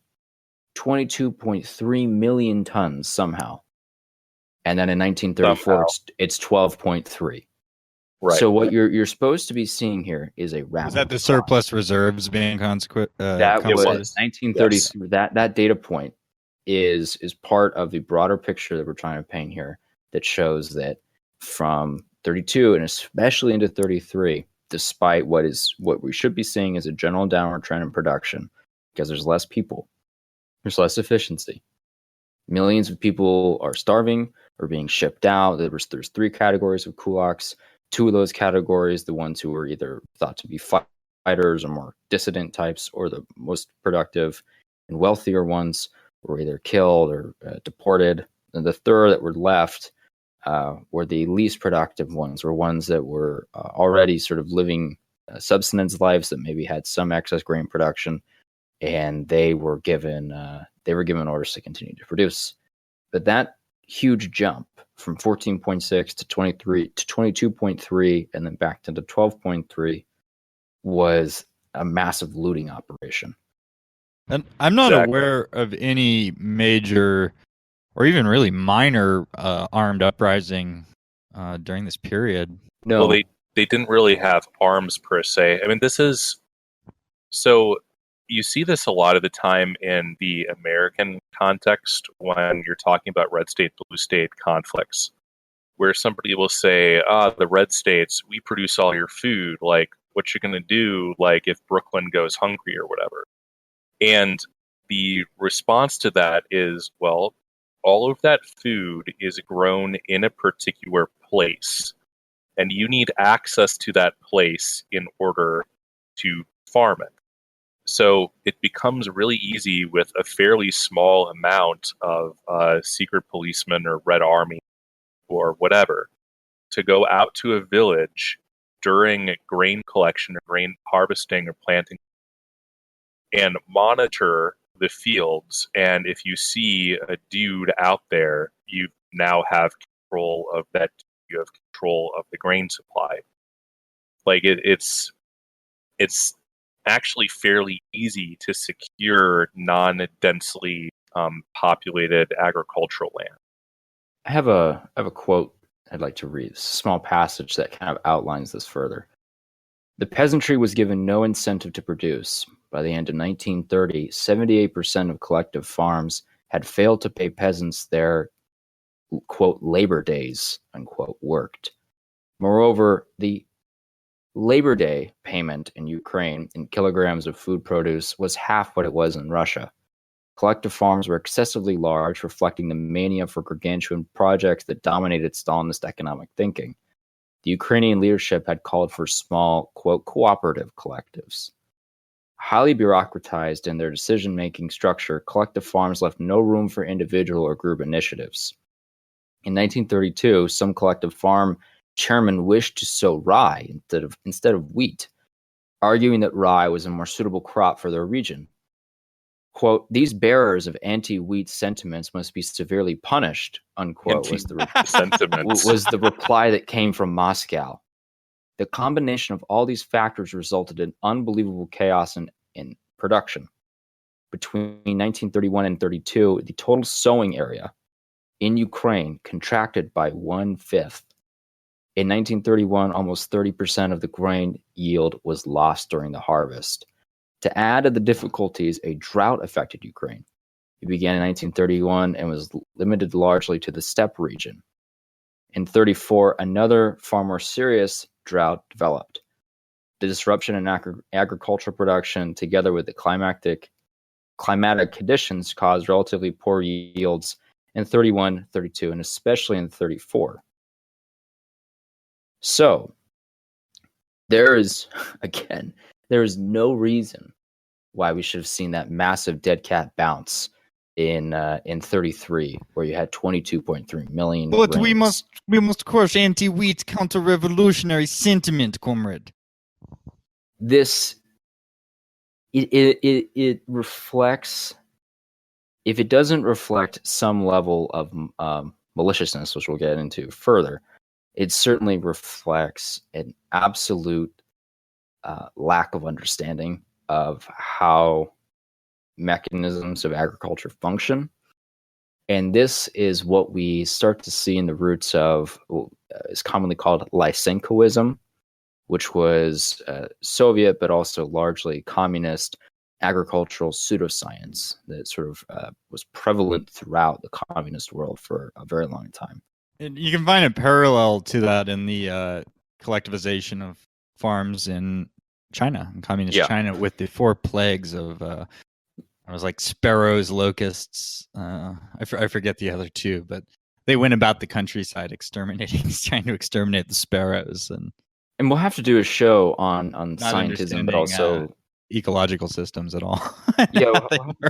22.3 million tons somehow. And then in 1934, it's 12.3. Right. So what you're supposed to be seeing here is a rapid. Is that the surplus reserves being consequent? That was 1933. Yes. That data point is part of the broader picture that we're trying to paint here, that shows that from 32 and especially into 33, despite what we should be seeing as a general downward trend in production, because there's less people, there's less efficiency. Millions of people are starving or being shipped out. There's 3 categories of kulaks. 2 of those categories, the ones who were either thought to be fighters or more dissident types, or the most productive and wealthier ones, were either killed or deported. And the third that were left were the least productive ones, or ones that were already sort of living subsistence lives that maybe had some excess grain production, and they were given orders to continue to produce. But that huge jump from 14.6 to 23 to 22.3 and then back to 12.3 was a massive looting operation. And I'm not aware of any major or even really minor armed uprising during this period. No. Well, they didn't really have arms per se. I mean, this is so. You see this a lot of the time in the American context when you're talking about red state, blue state conflicts, where somebody will say, the red states, we produce all your food. Like, what you going to do, like, if Brooklyn goes hungry or whatever? And the response to that is, well, all of that food is grown in a particular place, and you need access to that place in order to farm it. So it becomes really easy with a fairly small amount of secret policemen or Red Army or whatever to go out to a village during grain collection or grain harvesting or planting and monitor the fields. And if you see a dude out there, you now have control of that. You have control of the grain supply. Like it's actually fairly easy to secure non-densely populated agricultural land. I have a quote I'd like to read. It's a small passage that kind of outlines this further. The peasantry was given no incentive to produce. By the end of 1930, 78% of collective farms had failed to pay peasants their, quote, labor days, unquote, worked. Moreover, the Labor Day payment in Ukraine in kilograms of food produce was half what it was in Russia. Collective farms were excessively large, reflecting the mania for gargantuan projects that dominated Stalinist economic thinking. The Ukrainian leadership had called for small, quote, cooperative collectives. Highly bureaucratized in their decision-making structure, collective farms left no room for individual or group initiatives. In 1932, some collective farm chairmen wished to sow rye instead of wheat, arguing that rye was a more suitable crop for their region. Quote, these bearers of anti-wheat sentiments must be severely punished, unquote, was the reply that came from Moscow. The combination of all these factors resulted in unbelievable chaos in production. Between 1931 and 32, the total sowing area in Ukraine contracted by 1/5. In 1931, almost 30% of the grain yield was lost during the harvest. To add to the difficulties, a drought affected Ukraine. It began in 1931 and was limited largely to the steppe region. In 1934, another far more serious drought developed. The disruption in agricultural production, together with the climatic conditions, caused relatively poor yields in 31, 32, and especially in 34. So, there is no reason why we should have seen that massive dead cat bounce in 33, where you had 22.3 million. But we must crush anti-wheat counter-revolutionary sentiment, comrade. This it reflects. If it doesn't reflect some level of maliciousness, which we'll get into further, it certainly reflects an absolute lack of understanding of how mechanisms of agriculture function. And this is what we start to see in the roots of is commonly called Lysenkoism, which was Soviet but also largely communist agricultural pseudoscience that sort of was prevalent throughout the communist world for a very long time. And you can find a parallel to that in the collectivization of farms in China, in communist China, with the 4 plagues of it was like sparrows, locusts. I forget the other 2, but they went about the countryside trying to exterminate the sparrows. And we'll have to do a show on scientism, but also ecological systems at all. Yeah,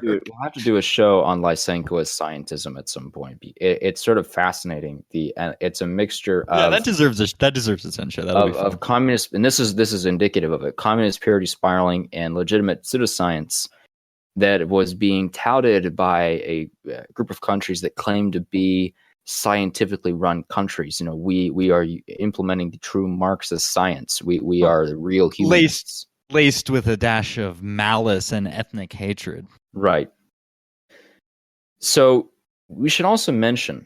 we'll have to do a show on Lysenkoist scientism at some point. It's sort of fascinating. It's a mixture of that deserves attention. Of communist, and this is indicative of it. Communist purity spiraling and legitimate pseudoscience that was being touted by a group of countries that claim to be scientifically run countries. You know, we are implementing the true Marxist science. We are the real humanists. Laced with a dash of malice and ethnic hatred. Right. So we should also mention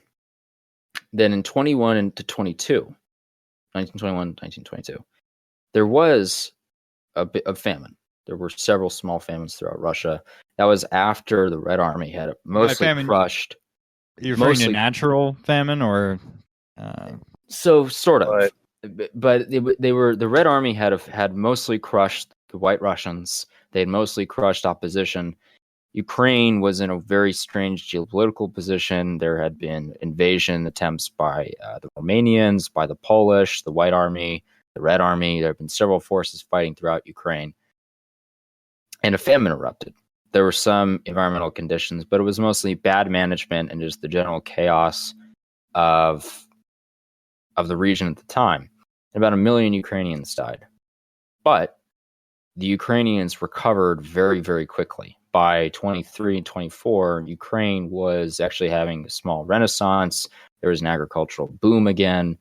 that in 21 and to 1922, there was a bit of famine. There were several small famines throughout Russia. That was after the Red Army had mostly crushed. You're referring to natural famine or So sort of, but they were the Red Army had mostly crushed the White Russians. They had mostly crushed opposition. Ukraine was in a very strange geopolitical position. There had been invasion attempts by the Romanians, by the Polish, the White Army, the Red Army. There have been several forces fighting throughout Ukraine, and a famine erupted. There were some environmental conditions, but it was mostly bad management and just the general chaos of the region at the time. And about 1 million Ukrainians died. But the Ukrainians recovered very, very quickly. By 23 and 24, Ukraine was actually having a small renaissance. There was an agricultural boom again.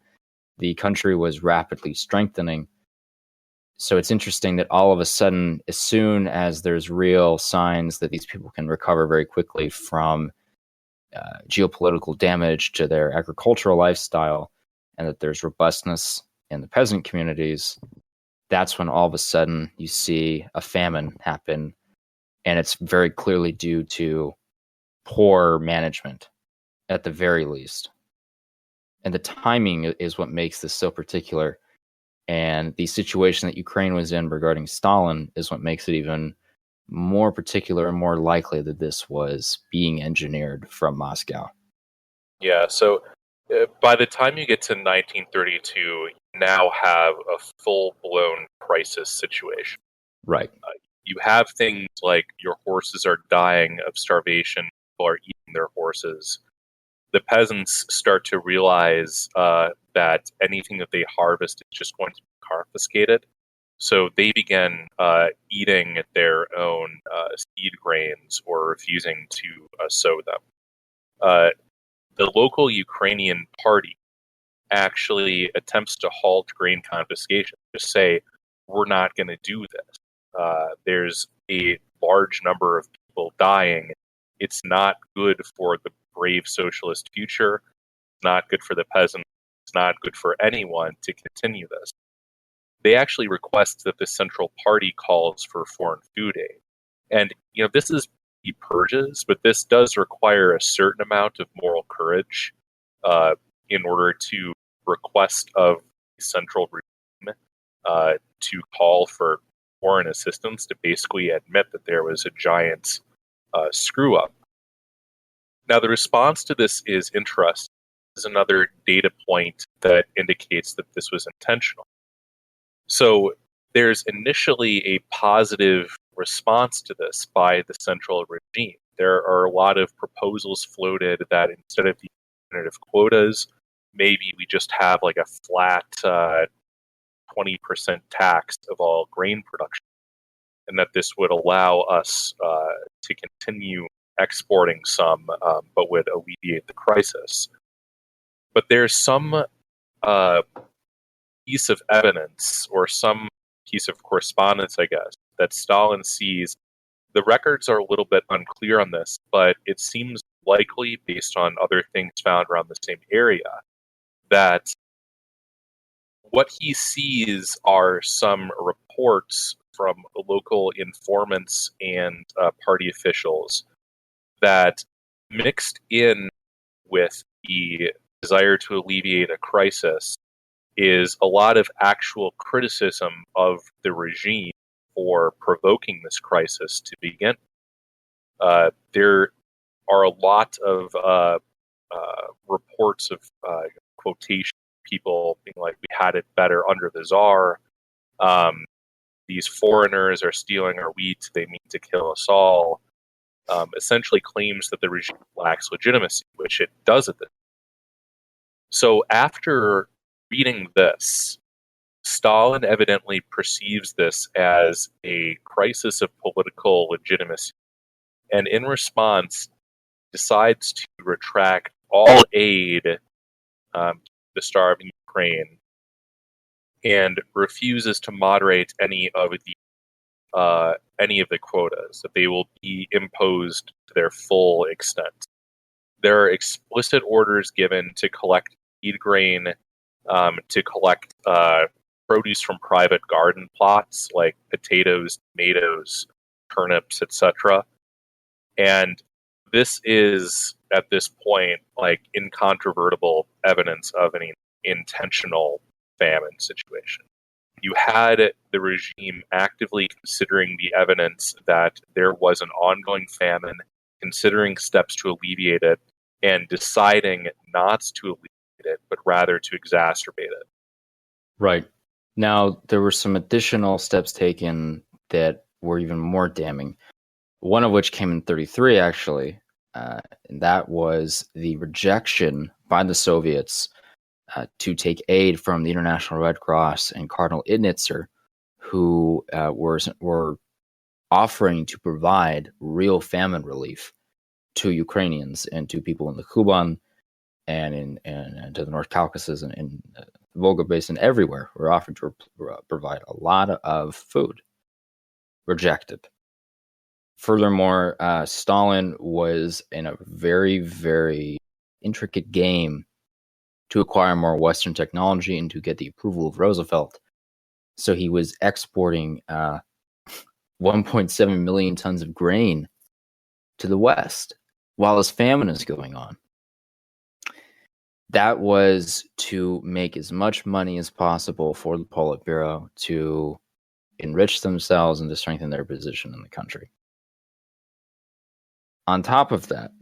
The country was rapidly strengthening. So it's interesting that all of a sudden, as soon as there's real signs that these people can recover very quickly from geopolitical damage to their agricultural lifestyle, and that there's robustness in the peasant communities, that's when all of a sudden you see a famine happen. And it's very clearly due to poor management, at the very least. And the timing is what makes this so particular. And the situation that Ukraine was in regarding Stalin is what makes it even more particular and more likely that this was being engineered from Moscow. Yeah, so by the time you get to 1932, you now have a full-blown crisis situation. Right. You have things like your horses are dying of starvation, people are eating their horses. The peasants start to realize that anything that they harvest is just going to be confiscated. So they begin eating their own seed grains or refusing to sow them. The local Ukrainian party actually attempts to halt grain confiscation, just say, we're not going to do this. There's a large number of people dying. It's not good for the brave socialist future. It's not good for the peasants. It's not good for anyone to continue this. They actually request that the Central Party calls for foreign food aid. And, this is the purges, but this does require a certain amount of moral courage in order to request of the central regime to call for foreign assistance, to basically admit that there was a giant screw-up. Now, the response to this is interesting. This is another data point that indicates that this was intentional. So there's initially a positive response to this by the central regime. There are a lot of proposals floated that instead of the alternative quotas, maybe we just have like a flat 20% tax of all grain production, and that this would allow us to continue exporting some, but would alleviate the crisis. But there's some piece of evidence or some piece of correspondence, I guess, that Stalin sees. The records are a little bit unclear on this, but it seems likely, based on other things found around the same area, that what he sees are some reports from local informants and party officials that, mixed in with the desire to alleviate a crisis, is a lot of actual criticism of the regime for provoking this crisis to begin. There are a lot of reports of quotation people being like, we had it better under the Tsar. These foreigners are stealing our wheat. They mean to kill us all. Essentially claims that the regime lacks legitimacy, which it does at this. So after reading this, Stalin evidently perceives this as a crisis of political legitimacy, and in response decides to retract all aid to the starving Ukraine and refuses to moderate any of the quotas, that they will be imposed to their full extent. There are explicit orders given to collect seed grain, to collect produce from private garden plots like potatoes, tomatoes, turnips, etc. And this is, at this point, like incontrovertible evidence of an intentional famine situation. You had the regime actively considering the evidence that there was an ongoing famine, considering steps to alleviate it, and deciding not to alleviate it, but rather to exacerbate it. Right. Now, there were some additional steps taken that were even more damning. One of which came in 1933, actually, and that was the rejection by the Soviets to take aid from the International Red Cross and Cardinal Idnitzer, who were offering to provide real famine relief to Ukrainians and to people in the Kuban and to the North Caucasus and in the Volga Basin, everywhere. Were offering to provide a lot of food. Rejected. Furthermore, Stalin was in a very, very intricate game to acquire more Western technology and to get the approval of Roosevelt. So he was exporting 1.7 million tons of grain to the West while this famine is going on. That was to make as much money as possible for the Politburo to enrich themselves and to strengthen their position in the country. On top of that,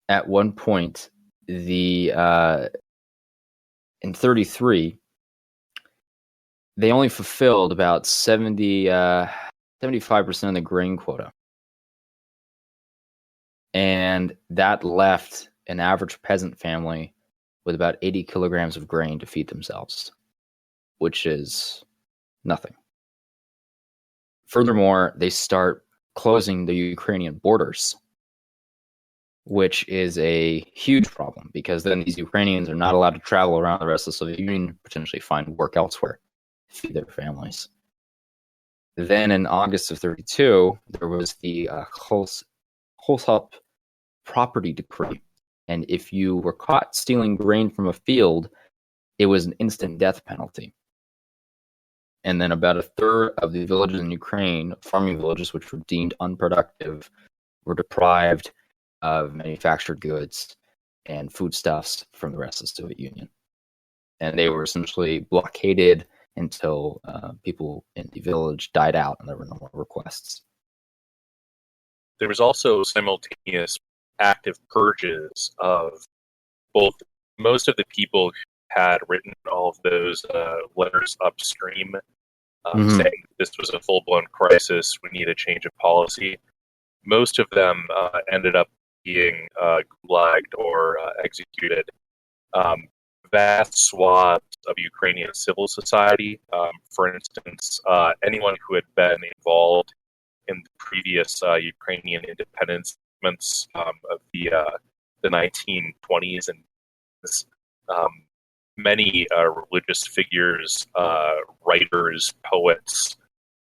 at one point, in 1933, they only fulfilled about 75% of the grain quota. And that left an average peasant family with about 80 kilograms of grain to feed themselves, which is nothing. Furthermore, they start closing the Ukrainian borders, which is a huge problem because then these Ukrainians are not allowed to travel around the rest of the Soviet Union, potentially find work elsewhere to feed their families. Then in August of 1932, there was the Holsop property decree. And if you were caught stealing grain from a field, it was an instant death penalty. And then about a third of the villages in Ukraine, farming villages, which were deemed unproductive, were deprived of manufactured goods and foodstuffs from the rest of the Soviet Union. And they were essentially blockaded until people in the village died out and there were no more requests. There was also simultaneous active purges of both most of the people who had written all of those letters upstream saying this was a full-blown crisis, we need a change of policy. Most of them ended up being gulagged or executed. Vast swaths of Ukrainian civil society, for instance, anyone who had been involved in the previous Ukrainian independence movements of the 1920s and many religious figures, writers, poets,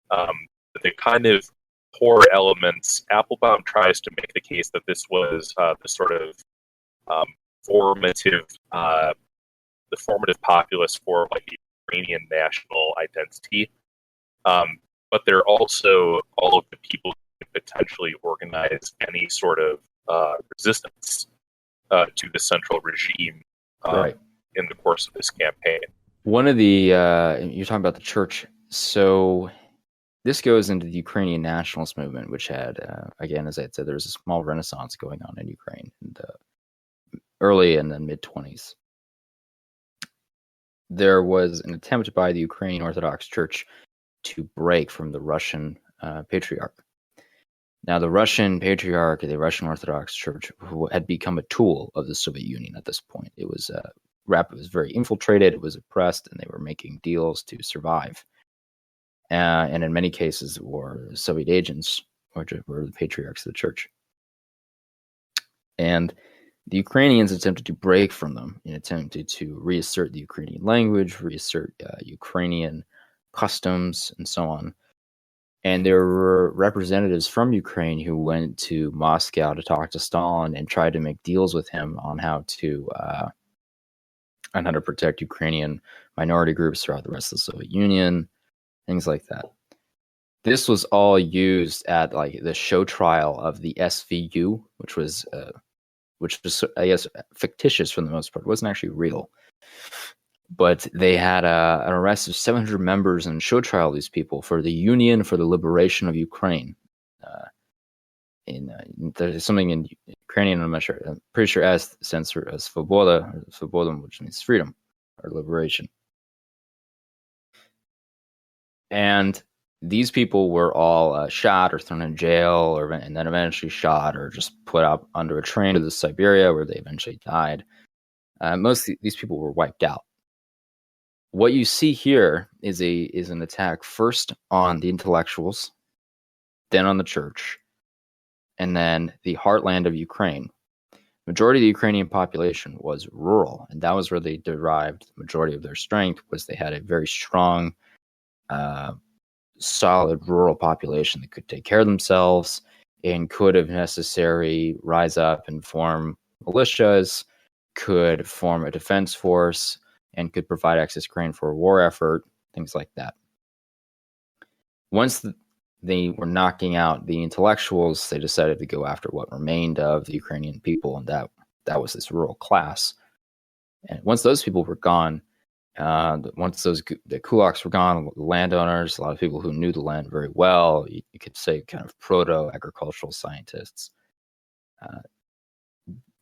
the kind of core elements. Applebaum tries to make the case that this was the sort of formative populace for like the Ukrainian national identity. But they're also all of the people who can potentially organize any sort of resistance to the central regime in the course of this campaign. One of the, you're talking about the church. So this goes into the Ukrainian nationalist movement, which had, again, as I said, there was a small renaissance going on in Ukraine in the early and then mid-20s. There was an attempt by the Ukrainian Orthodox Church to break from the Russian Patriarch. Now, the Russian Patriarch, the Russian Orthodox Church, who had become a tool of the Soviet Union at this point. It was very infiltrated, it was oppressed, and they were making deals to survive. And in many cases were Soviet agents, which were the patriarchs of the church. And the Ukrainians attempted to break from them and attempted to reassert the Ukrainian language, reassert Ukrainian customs, and so on. And there were representatives from Ukraine who went to Moscow to talk to Stalin and tried to make deals with him on how to protect Ukrainian minority groups throughout the rest of the Soviet Union, things like that. This was all used at like the show trial of the SVU, which was which was, I guess, fictitious for the most part. It wasn't actually real. But they had an arrest of 700 members and show trial these people for the Union for the Liberation of Ukraine. There's something in Ukrainian, I'm not sure. I'm pretty sure as censored as Svoboda, or Svobodom, which means freedom or liberation. And these people were all shot or thrown in jail, and then eventually shot or just put up under a train to Siberia, where they eventually died. Most of these people were wiped out. What you see here is an attack first on the intellectuals, then on the church, and then the heartland of Ukraine. Majority of the Ukrainian population was rural, and that was where they derived the majority of their strength, was they had a very strong, solid rural population that could take care of themselves and could, if necessary, rise up and form militias, could form a defense force, and could provide excess grain for a war effort, things like that. Once they were knocking out the intellectuals, they decided to go after what remained of the Ukrainian people, and that was this rural class. And once those people were gone, once the kulaks were gone, the landowners, a lot of people who knew the land very well, you could say kind of proto-agricultural scientists,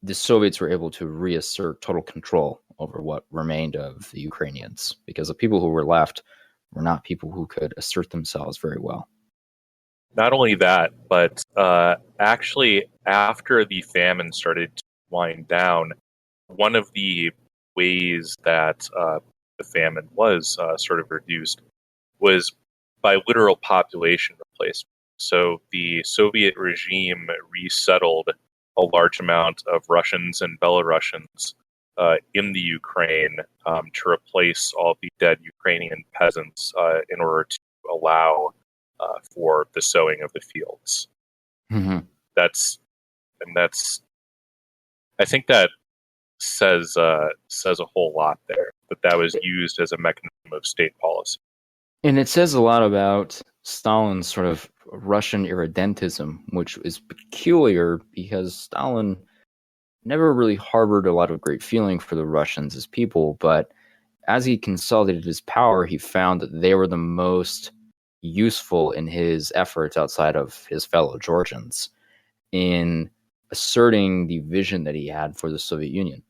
the Soviets were able to reassert total control over what remained of the Ukrainians, because the people who were left were not people who could assert themselves very well. Not only that, but actually after the famine started to wind down, one of the ways that the famine was sort of reduced was by literal population replacement. So the Soviet regime resettled a large amount of Russians and Belarusians in the Ukraine to replace all the dead Ukrainian peasants in order to allow for the sowing of the fields. Mm-hmm. I think that says a whole lot there, that was used as a mechanism of state policy. And it says a lot about Stalin's sort of Russian irredentism, which is peculiar because Stalin never really harbored a lot of great feeling for the Russians as people, but as he consolidated his power, he found that they were the most useful in his efforts outside of his fellow Georgians in asserting the vision that he had for the Soviet Union.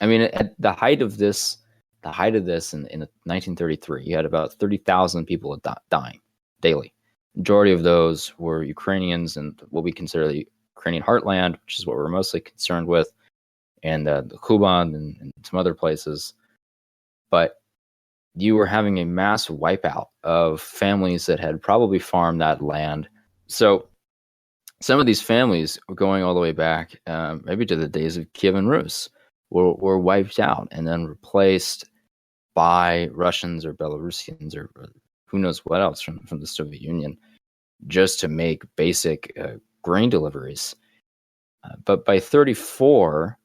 I mean, at the height of this in 1933, you had about 30,000 people dying daily. Majority of those were Ukrainians and what we consider the Ukrainian heartland, which is what we're mostly concerned with, and the Kuban and some other places. But you were having a mass wipeout of families that had probably farmed that land. So some of these families were going all the way back, maybe to the days of Kievan Rus, were wiped out and then replaced by Russians or Belarusians or who knows what else from the Soviet Union, just to make basic grain deliveries. But by 1934,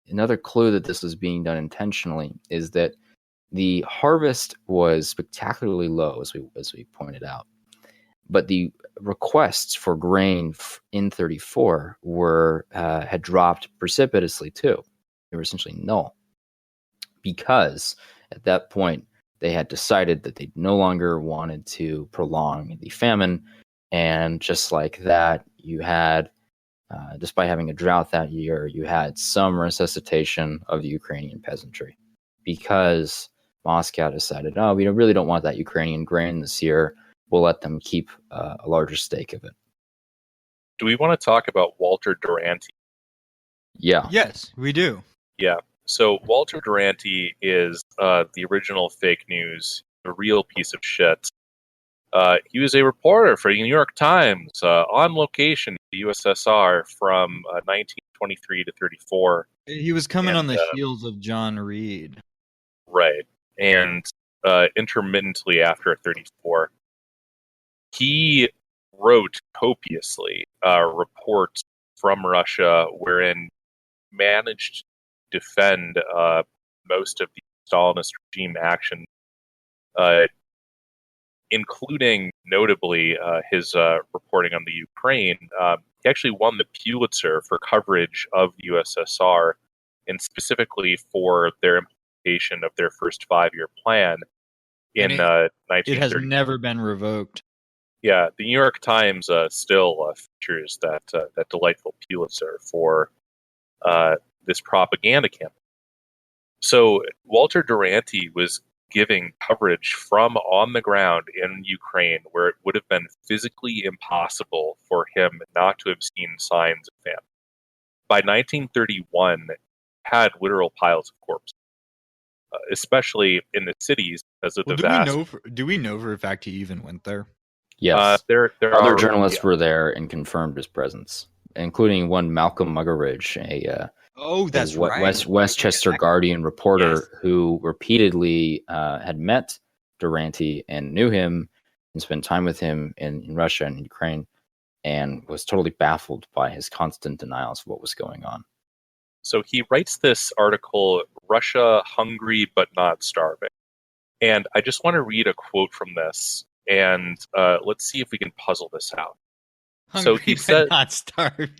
another clue that this was being done intentionally is that the harvest was spectacularly low, as we pointed out. But the requests for grain in 1934 had dropped precipitously too. They were essentially null, because at that point they had decided that they no longer wanted to prolong the famine, and just like that, you had, despite having a drought that year, you had some resuscitation of the Ukrainian peasantry, because Moscow decided, oh, we really don't want that Ukrainian grain this year. We'll let them keep a larger stake of it. Do we want to talk about Walter Duranty? Yeah. Yes, we do. Yeah. So Walter Duranty is the original fake news, a real piece of shit. He was a reporter for the New York Times on location in the USSR from 1923 to 34. He was coming on the heels of John Reed. Right. And intermittently after 34. He wrote copiously reports from Russia wherein managed to defend most of the Stalinist regime action including notably his reporting on the Ukraine. He actually won the Pulitzer for coverage of the USSR, and specifically for their implementation of their first 5-year plan in 1930. It has never been revoked. Yeah, the New York Times still features that delightful Pulitzer for this propaganda campaign. So Walter Duranty was giving coverage from on the ground in Ukraine, where it would have been physically impossible for him not to have seen signs of famine. By 1931, had literal piles of corpses, especially in the cities because of the vast. Do we know for a fact he even went there? Yes, there other journalists were there and confirmed his presence, including one Malcolm Muggeridge, Westchester Guardian reporter who repeatedly had met Duranty and knew him and spent time with him in Russia and Ukraine, and was totally baffled by his constant denials of what was going on. So he writes this article, Russia Hungry But Not Starving. And I just want to read a quote from this, and let's see if we can puzzle this out. Hungry so he but said, not starving.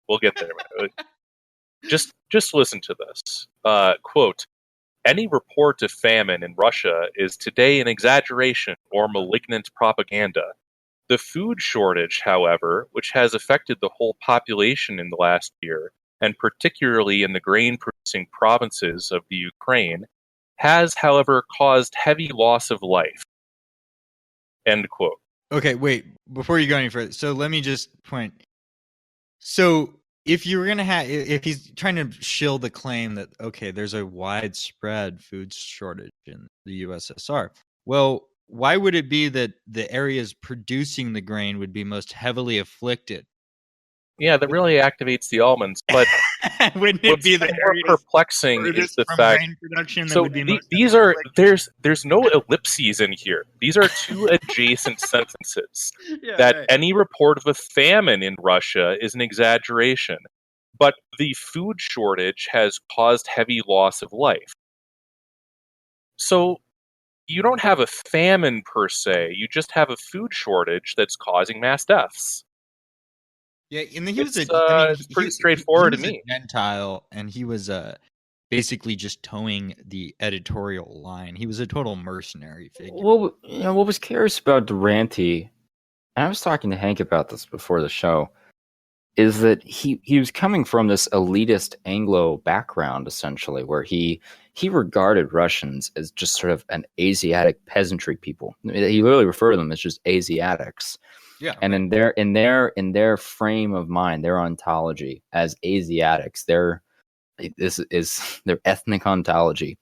We'll get there. Just listen to this. Quote, any report of famine in Russia is today an exaggeration or malignant propaganda. The food shortage, however, which has affected the whole population in the last year, and particularly in the grain-producing provinces of the Ukraine, has, however, caused heavy loss of life. End quote. Okay, wait. Before you go any further, so let me just point. So if you're going to have, if he's trying to shill the claim that, okay, there's a widespread food shortage in the USSR, well, why would it be that the areas producing the grain would be most heavily afflicted? Yeah, that really activates the almonds. But wouldn't it be the more perplexing is the fact. So there's no ellipses in here. These are two adjacent sentences. Any report of a famine in Russia is an exaggeration, but the food shortage has caused heavy loss of life. So you don't have a famine per se. You just have a food shortage that's causing mass deaths. Yeah, and it's pretty straightforward to me. Gentile, and he was basically just towing the editorial line. He was a total mercenary figure. Well, what was curious about Duranty, and I was talking to Hank about this before the show, is that he was coming from this elitist Anglo background, essentially, where he regarded Russians as just sort of an Asiatic peasantry people. He literally referred to them as just Asiatics. Yeah, and in their frame of mind, their ontology as Asiatics, their ethnic ontology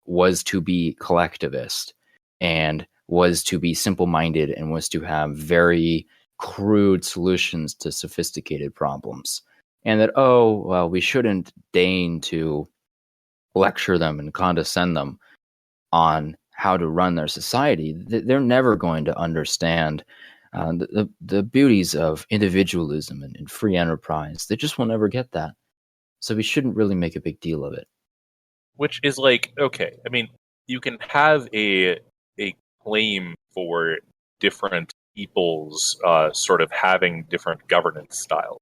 was to be collectivist and was to be simple-minded and was to have very crude solutions to sophisticated problems, and that we shouldn't deign to lecture them and condescend them on how to run their society. They're never going to understand the beauties of individualism and free enterprise. They just will never get that. So we shouldn't really make a big deal of it. Which is like, okay, I mean, you can have a claim for different peoples sort of having different governance styles.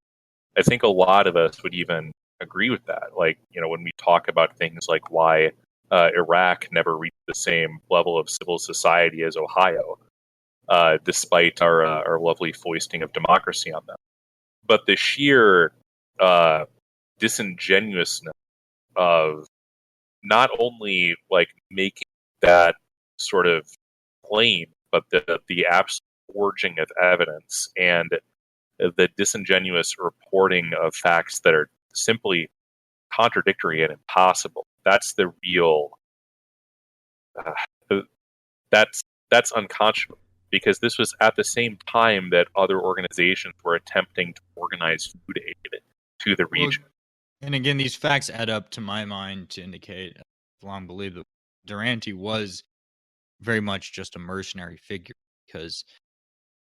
I think a lot of us would even agree with that. Like, when we talk about things like why Iraq never reached the same level of civil society as Ohio, despite our lovely foisting of democracy on them. But the sheer disingenuousness of not only like making that sort of claim, but the absolute forging of evidence and the disingenuous reporting of facts that are simply contradictory and impossible. That's the real. That's unconscionable. Because this was at the same time that other organizations were attempting to organize food aid to the region. And again, these facts add up to my mind to indicate, I've long believed that Duranty was very much just a mercenary figure, because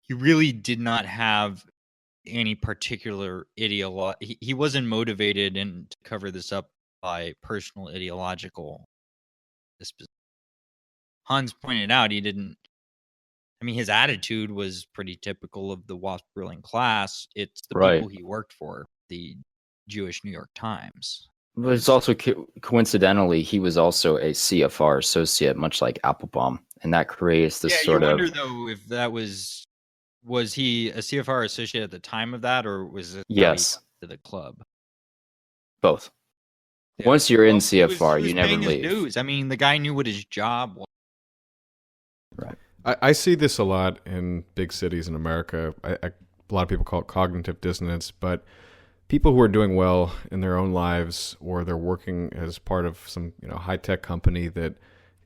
he really did not have any particular ideology. He wasn't motivated, and to cover this up, by personal ideological disposition. Hans pointed out, he didn't. I mean, his attitude was pretty typical of the WASP ruling class. It's the people he worked for, the Jewish New York Times. But it's also coincidentally, he was also a CFR associate, much like Applebaum, and that creates this sort of. I wonder though if that was he a CFR associate at the time of that, or was it yes to the club? Both. Yeah. Once you're in CFR, you never leave. Dues. I mean, the guy knew what his job was. Right. I see this a lot in big cities in America. A lot of people call it cognitive dissonance, but people who are doing well in their own lives, or they're working as part of some high-tech company that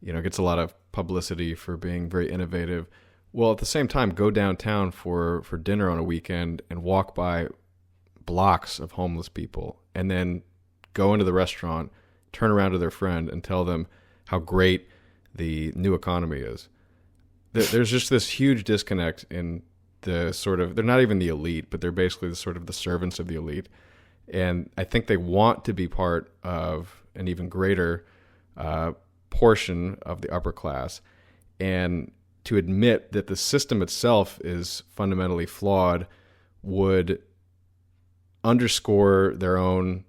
gets a lot of publicity for being very innovative, will at the same time go downtown for dinner on a weekend and walk by blocks of homeless people, and then go into the restaurant, turn around to their friend and tell them how great the new economy is. There's just this huge disconnect in the sort of, they're not even the elite, but they're basically the sort of the servants of the elite. And I think they want to be part of an even greater portion of the upper class. And to admit that the system itself is fundamentally flawed would underscore their own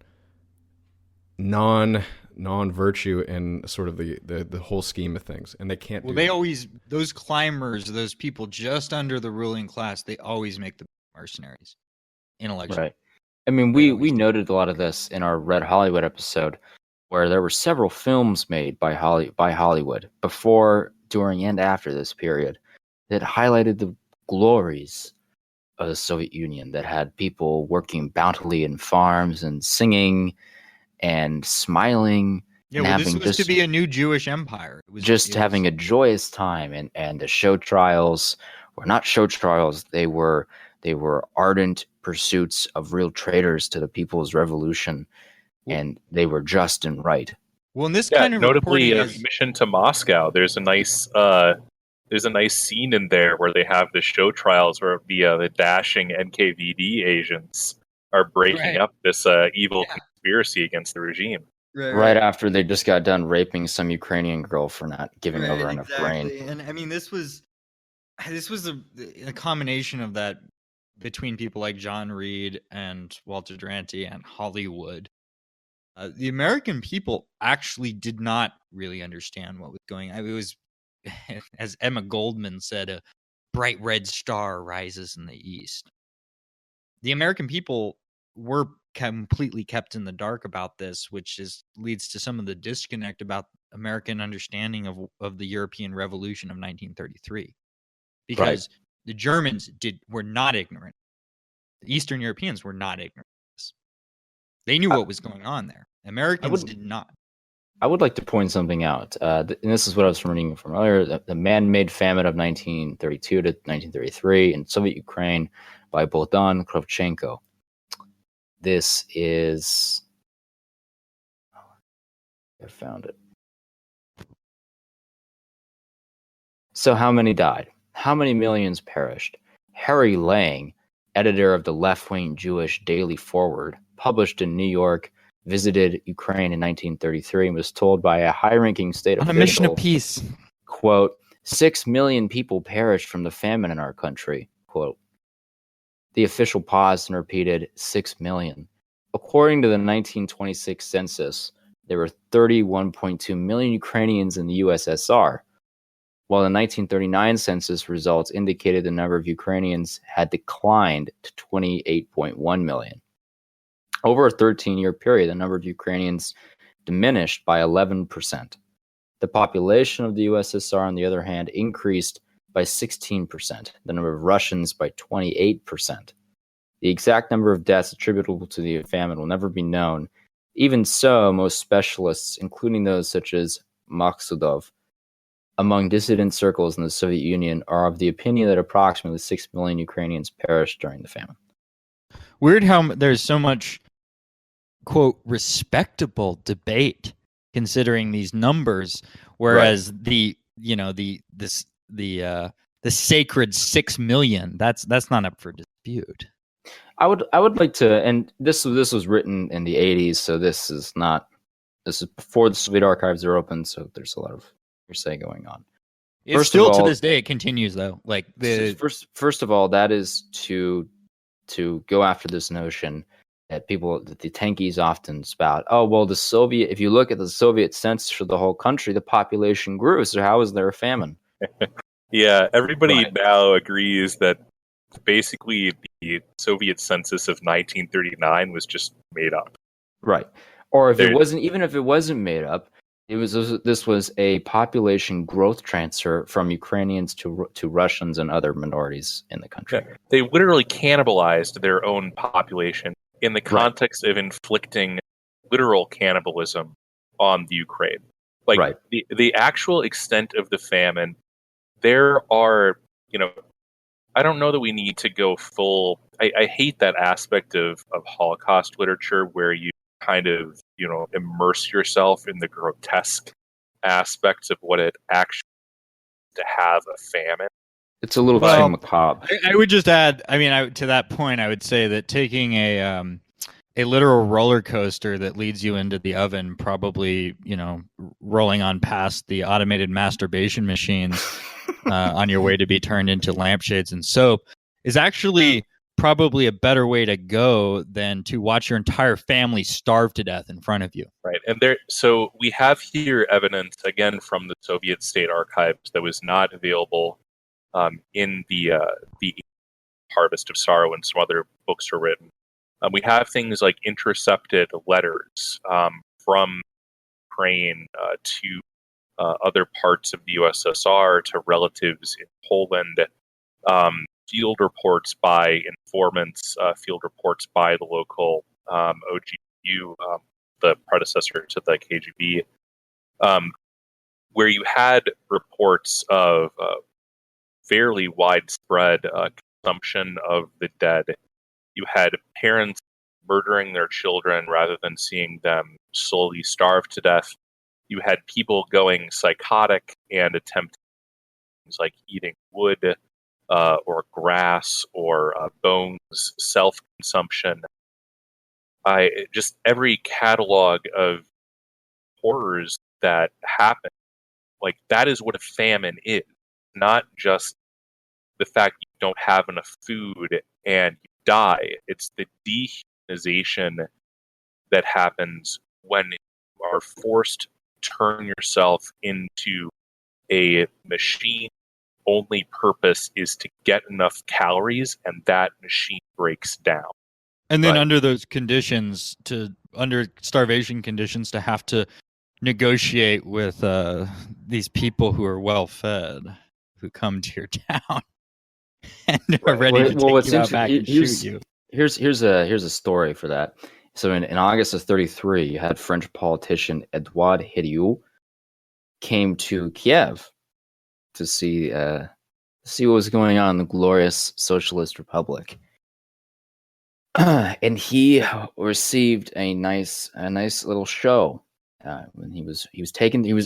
non-virtue in sort of the whole scheme of things, and they can't. Well, they always, those climbers, those people just under the ruling class, they always make the mercenaries intellectually. Right. I mean, we noted a lot of this in our Red Hollywood episode, where there were several films made by Hollywood before, during, and after this period that highlighted the glories of the Soviet Union, that had people working bountifully in farms and singing and smiling. Yeah, well, this was to be a new Jewish empire. It was having a joyous time, and the show trials were not show trials. They were ardent pursuits of real traitors to the People's Revolution, and they were just and right. Well, in this kind of notably, Mission to Moscow. There's a nice scene in there where they have the show trials where the dashing NKVD agents are breaking up this evil conspiracy against the regime. Right after they just got done raping some Ukrainian girl for not giving over enough grain. And I mean, this was a combination of that between people like John Reed and Walter Duranty and Hollywood. The American people actually did not really understand what was going on. It was, as Emma Goldman said, a bright red star rises in the east. The American people were completely kept in the dark about this, which leads to some of the disconnect about American understanding of the European Revolution of 1933. Because the Germans were not ignorant. The Eastern Europeans were not ignorant of this. They knew what was going on there. Americans did not. I would like to point something out, and this is what I was reading from earlier, the man-made famine of 1932 to 1933 in Soviet Ukraine by Bogdan Kravchenko. This is... I found it. So how many died? How many millions perished? Harry Lang, editor of the left-wing Jewish Daily Forward, published in New York, visited Ukraine in 1933 and was told by a high-ranking state official, on a mission of peace, quote, 6 million people perished from the famine in our country, quote. The official paused and repeated, 6 million. According to the 1926 census, there were 31.2 million Ukrainians in the USSR, while the 1939 census results indicated the number of Ukrainians had declined to 28.1 million. Over a 13-year period, the number of Ukrainians diminished by 11%. The population of the USSR, on the other hand, increased by 16%, the number of Russians by 28%. The exact number of deaths attributable to the famine will never be known. Even so, most specialists, including those such as Maksudov, among dissident circles in the Soviet Union, are of the opinion that approximately 6 million Ukrainians perished during the famine. Weird how there's so much, quote, respectable debate considering these numbers, whereas the sacred 6 million, that's not up for dispute. I would like to, and this was written in the 80s, so this is before the Soviet archives are open, so there's a lot of hearsay going on. It's still to this day it continues though. Like first of all, that is to go after this notion that the tankies often spout. Oh well, if you look at the Soviet census for the whole country, the population grew. So how is there a famine? Yeah, everybody now agrees that basically the Soviet census of 1939 was just made up. Right. Or if it wasn't made up, this was a population growth transfer from Ukrainians to Russians and other minorities in the country. Yeah. They literally cannibalized their own population in the context of inflicting literal cannibalism on the Ukraine. Like the actual extent of the famine, there are, I don't know that we need to go full. I hate that aspect of Holocaust literature where you kind of, immerse yourself in the grotesque aspects of what it actually is to have a famine. It's a little too macabre. I would just add, to that point, I would say that taking a literal roller coaster that leads you into the oven, probably, rolling on past the automated masturbation machines on your way to be turned into lampshades and soap, is actually probably a better way to go than to watch your entire family starve to death in front of you. Right. And so we have here evidence, again, from the Soviet state archives that was not available in the Harvest of Sorrow, and some other books are written. We have things like intercepted letters from Ukraine to other parts of the USSR, to relatives in Poland, field reports by informants, field reports by the local OGU, the predecessor to the KGB, where you had reports of fairly widespread consumption of the dead. You had parents murdering their children rather than seeing them slowly starve to death. You had people going psychotic and attempting things like eating wood or grass or bones, self-consumption. Just every catalog of horrors that happen, like that is what a famine is. Not just the fact you don't have enough food and you die. It's the dehumanization that happens when you are forced to turn yourself into a machine. Only purpose is to get enough calories, and that machine breaks down. And then under those conditions, under starvation conditions, to have to negotiate with these people who are well fed, who come to your town and are ready to take you out back and shoot you. Here's a story for that. So in August of 1933, you had French politician Edouard Herriot came to Kiev to see what was going on in the glorious socialist republic, and he received a nice little show when he was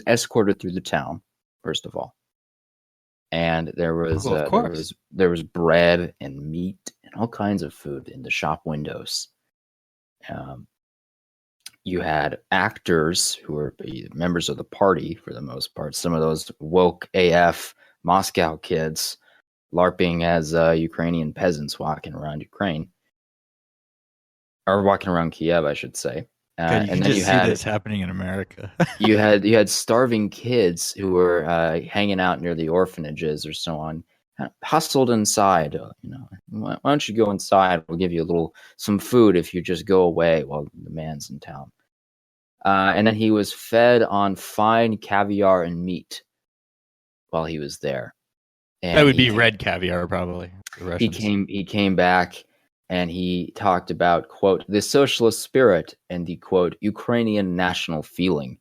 escorted through the town, first of all, and there was bread and meat and all kinds of food in the shop windows. You had actors who were members of the party for the most part. Some of those woke AF Moscow kids LARPing as Ukrainian peasants walking around Ukraine. Or walking around Kiev, I should say. And then you had this happening in America. you had starving kids who were hanging out near the orphanages or so on, hustled inside. Why don't you go inside? We'll give you some food if you just go away while the man's in town. And then he was fed on fine caviar and meat while he was there. And that would be red caviar, probably. He came back and he talked about, quote, the socialist spirit and the, quote, Ukrainian national feeling.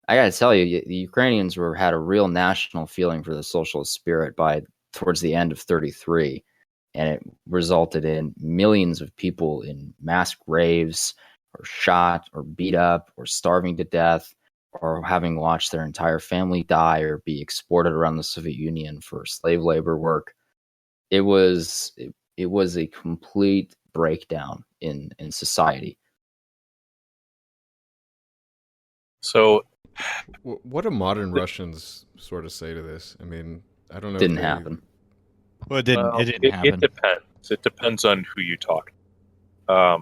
I gotta tell you, the Ukrainians had a real national feeling for the socialist spirit towards the end of 1933, and it resulted in millions of people in mass graves, or shot, or beat up, or starving to death, or having watched their entire family die or be exported around the Soviet Union for slave labor work. It was a complete breakdown in society. So What do modern Russians sort of say to this? I mean, I don't know. Didn't happen. Well, it didn't happen. It depends. It depends on who you talk to.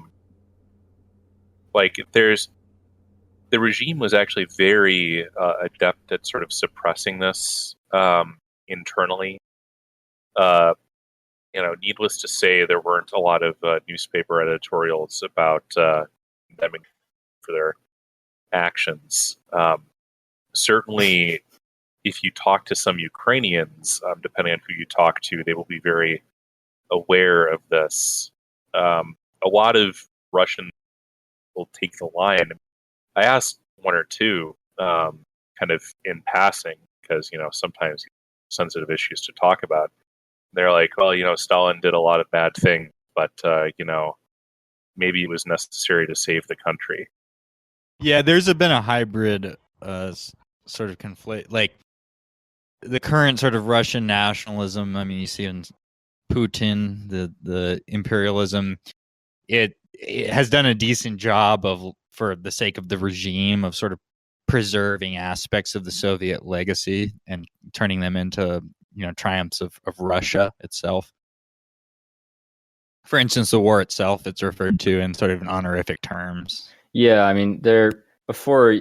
Like, the regime was actually very adept at sort of suppressing this internally. Needless to say, there weren't a lot of newspaper editorials about them for their actions. Certainly, if you talk to some Ukrainians, depending on who you talk to, they will be very aware of this. A lot of Russians will take the line. I asked one or two, kind of in passing, because sometimes sensitive issues to talk about. They're like, well, Stalin did a lot of bad things, but maybe it was necessary to save the country. Yeah, there's been a hybrid sort of conflate, like the current sort of Russian nationalism. I mean, you see in Putin, the imperialism. It has done a decent job for the sake of the regime, of sort of preserving aspects of the Soviet legacy and turning them into triumphs of Russia itself. For instance, the war itself, it's referred to in sort of in honorific terms. Yeah, I mean, before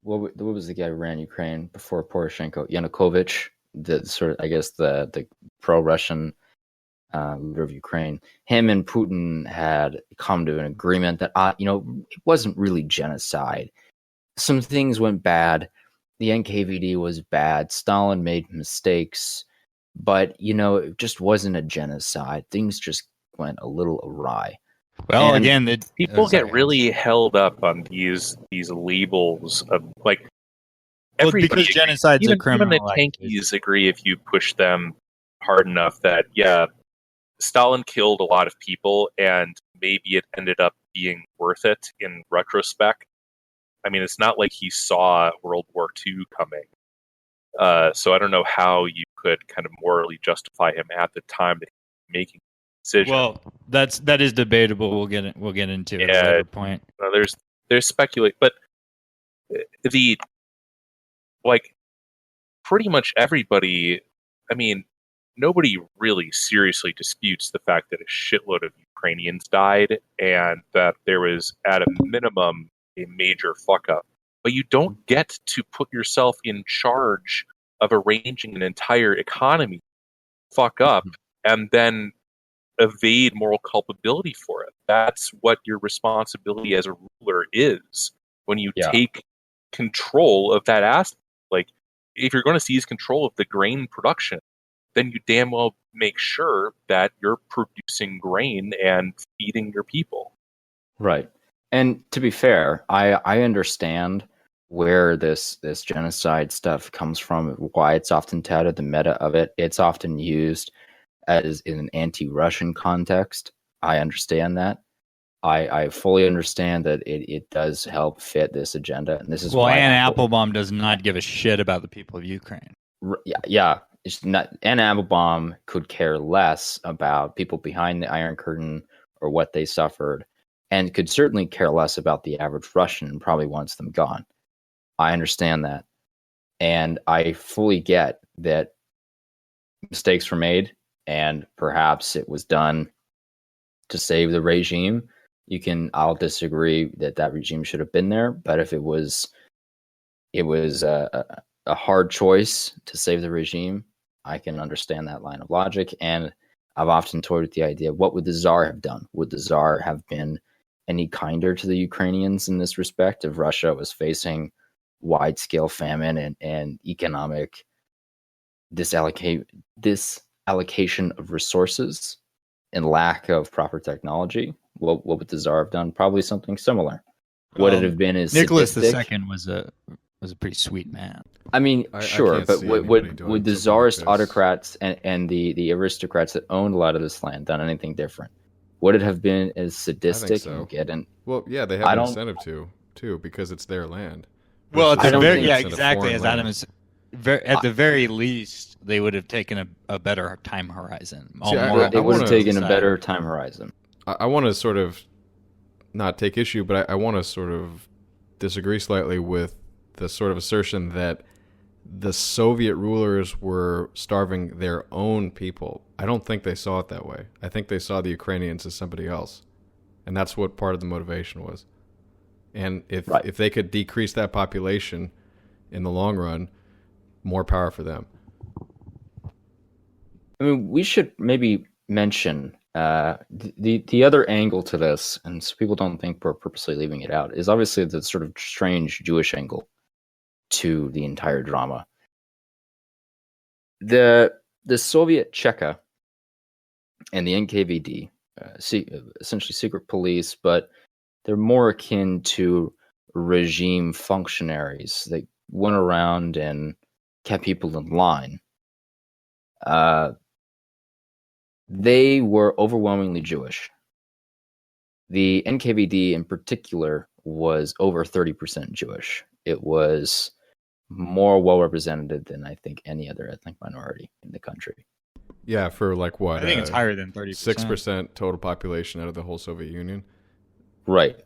what was the guy who ran Ukraine before Poroshenko? Yanukovych, the pro-Russian leader of Ukraine. Him and Putin had come to an agreement that it wasn't really genocide. Some things went bad. The NKVD was bad. Stalin made mistakes, but it just wasn't a genocide. Things just went a little awry. Well, and again, people get really held up on these labels of like. Because genocide's a criminal. Even the tankies agree if you push them hard enough that Stalin killed a lot of people, and maybe it ended up being worth it in retrospect. I mean, it's not like he saw World War II coming. So I don't know how you could kind of morally justify him at the time that he was making the decision. Well, that is debatable. We'll get into it at a later point. There's speculate, but pretty much everybody. I mean, nobody really seriously disputes the fact that a shitload of Ukrainians died and that there was, at a minimum, a major fuck up. But you don't get to put yourself in charge of arranging an entire economy fuck up and then evade moral culpability for it. That's what your responsibility as a ruler is when you take control of that aspect. Like, if you're going to seize control of the grain production, then you damn well make sure that you're producing grain and feeding your people. Right. And to be fair, I understand where this genocide stuff comes from, why it's often touted, the meta of it. It's often used as in an anti-Russian context. I understand that. I fully understand that it does help fit this agenda. And this is why Anne Applebaum does not give a shit about the people of Ukraine. Yeah. It's not, Anne Applebaum could care less about people behind the Iron Curtain or what they suffered, and could certainly care less about the average Russian and probably wants them gone. I understand that. And I fully get that mistakes were made, and perhaps it was done to save the regime. I'll disagree that regime should have been there, but if it was a hard choice to save the regime, I can understand that line of logic. And I've often toyed with the idea, what would the Tsar have done? Would the Tsar have been any kinder to the Ukrainians in this respect if Russia was facing wide-scale famine and economic disallocation of resources and lack of proper technology? What would the Tsar have done? Probably something similar. Would it have been as Nicholas sadistic? II was a pretty sweet man. I mean, sure, but would the Tsarist autocrats and the aristocrats that owned a lot of this land done anything different? Would it have been as sadistic? Well, yeah, they have an incentive too, because it's their land. Well, exactly. As Adam is, at the very least, they would have taken a better time horizon. They would have taken a better time horizon. I want to sort of not take issue, but I want to sort of disagree slightly with the sort of assertion that the Soviet rulers were starving their own people. I don't think they saw it that way. I think they saw the Ukrainians as somebody else. And that's what part of the motivation was. And if they could decrease that population in the long run, more power for them. I mean, we should maybe mention the other angle to this, and so people don't think we're purposely leaving it out, is obviously the sort of strange Jewish angle to the entire drama. The Soviet Cheka and the NKVD, essentially secret police, but they're more akin to regime functionaries. They went around and kept people in line. They were overwhelmingly Jewish. The NKVD in particular was over 30% Jewish. It was more well represented than I think any other ethnic minority in the country. Yeah, for like what? I think it's higher than 30%. 6% total population out of the whole Soviet Union. Right.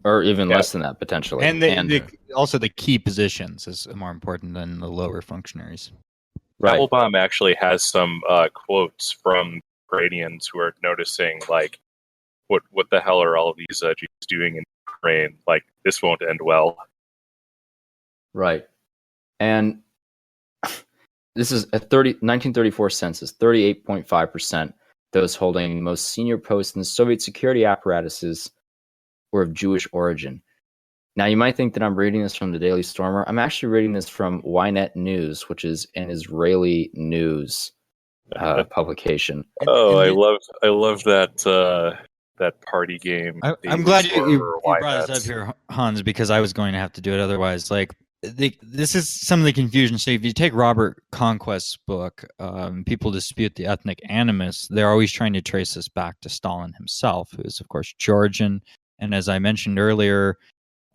Or even less than that, potentially. And also the key positions is more important than the lower functionaries. Right. Applebaum actually has some quotes from Ukrainians who are noticing, like, what the hell are all of these Jews doing in Ukraine? Like, this won't end well. Right. And this is a 1934 census, 38.5%. Those holding the most senior posts in the Soviet security apparatuses were of Jewish origin. Now, you might think that I'm reading this from the Daily Stormer. I'm actually reading this from Ynet News, which is an Israeli news publication. Oh, I love that party game. I'm glad you brought this up here, Hans, because I was going to have to do it otherwise. Like, this is some of the confusion. So if you take Robert Conquest's book, People Dispute the Ethnic Animus, they're always trying to trace this back to Stalin himself, who is, of course, Georgian. And as I mentioned earlier,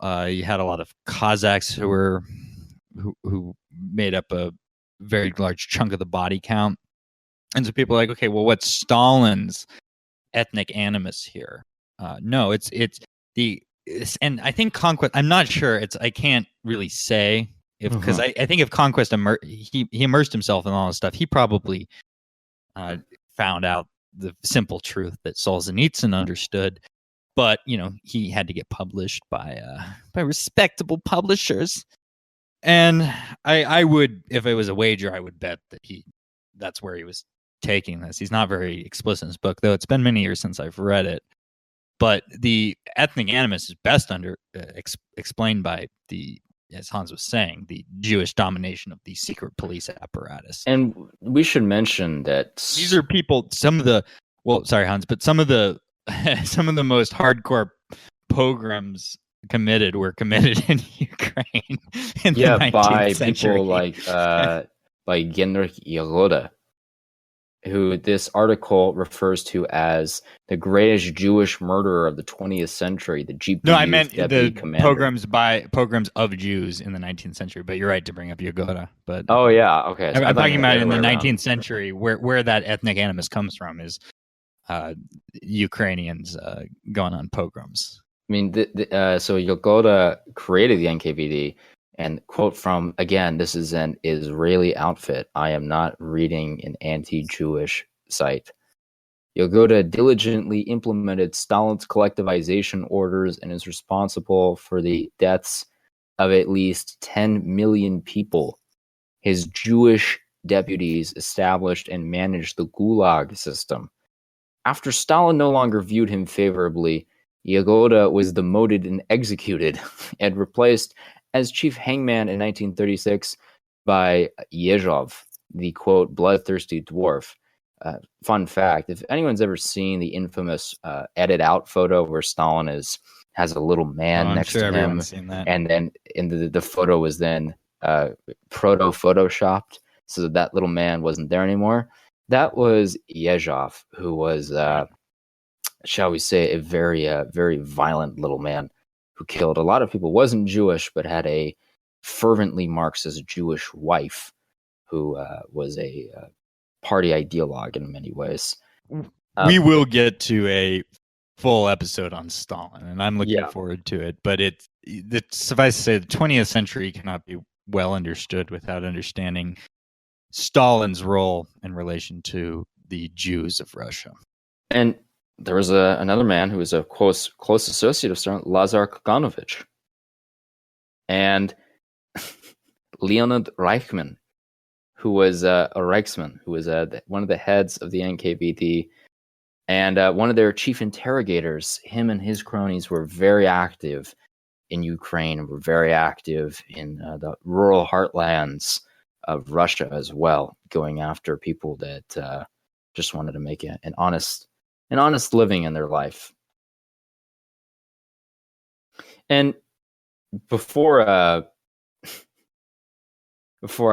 you had a lot of Kazakhs who made up a very large chunk of the body count. And so people are like, okay, well, what's Stalin's ethnic animus here? No, and I think Conquest. I'm not sure. I can't really say because I think if Conquest he immersed himself in all this stuff, he probably found out the simple truth that Solzhenitsyn understood. But he had to get published by respectable publishers, and I would, if it was a wager, I would bet that that's where he was taking this. He's not very explicit in his book, though. It's been many years since I've read it. But the ethnic animus is best explained by as Hans was saying, the Jewish domination of the secret police apparatus. And we should mention that these are people. Sorry, Hans, but some of the most hardcore pogroms were committed in Ukraine. In the 19th by century. people like by Genrikh Yagoda, who this article refers to as the greatest Jewish murderer of the 20th century. The GPU. No, I meant the commander. pogroms of Jews in the 19th century. But you're right to bring up Yagoda. But oh yeah, okay. So I'm talking about in the 19th century, where that ethnic animus comes from is Ukrainians going on pogroms. I mean, so Yagoda created the NKVD, and quote from, again, this is an Israeli outfit. I am not reading an anti-Jewish site. Yagoda diligently implemented Stalin's collectivization orders and is responsible for the deaths of at least 10 million people. His Jewish deputies established and managed the Gulag system. After Stalin no longer viewed him favorably, Yagoda was demoted and executed and replaced as chief hangman in 1936 by Yezhov, the, quote, bloodthirsty dwarf. Fun fact, if anyone's ever seen the infamous edit out photo where Stalin has a little man next to him, and then the photo was then proto-photoshopped so that little man wasn't there anymore, that was Yezhov, who was, shall we say, a very violent little man who killed a lot of people, wasn't Jewish, but had a fervently Marxist Jewish wife who was a party ideologue in many ways. We will get to a full episode on Stalin, and I'm looking forward to it. But suffice to say, the 20th century cannot be well understood without understanding Stalin's role in relation to the Jews of Russia. And there was another man who was a close associate of Stalin, Lazar Kaganovich, and Leonid Reichman, who was a Reichsman, who was one of the heads of the NKVD, and one of their chief interrogators. Him and his cronies were very active in Ukraine and were very active in the rural heartlands of Russia as well, going after people that just wanted to make an honest living in their life. And before I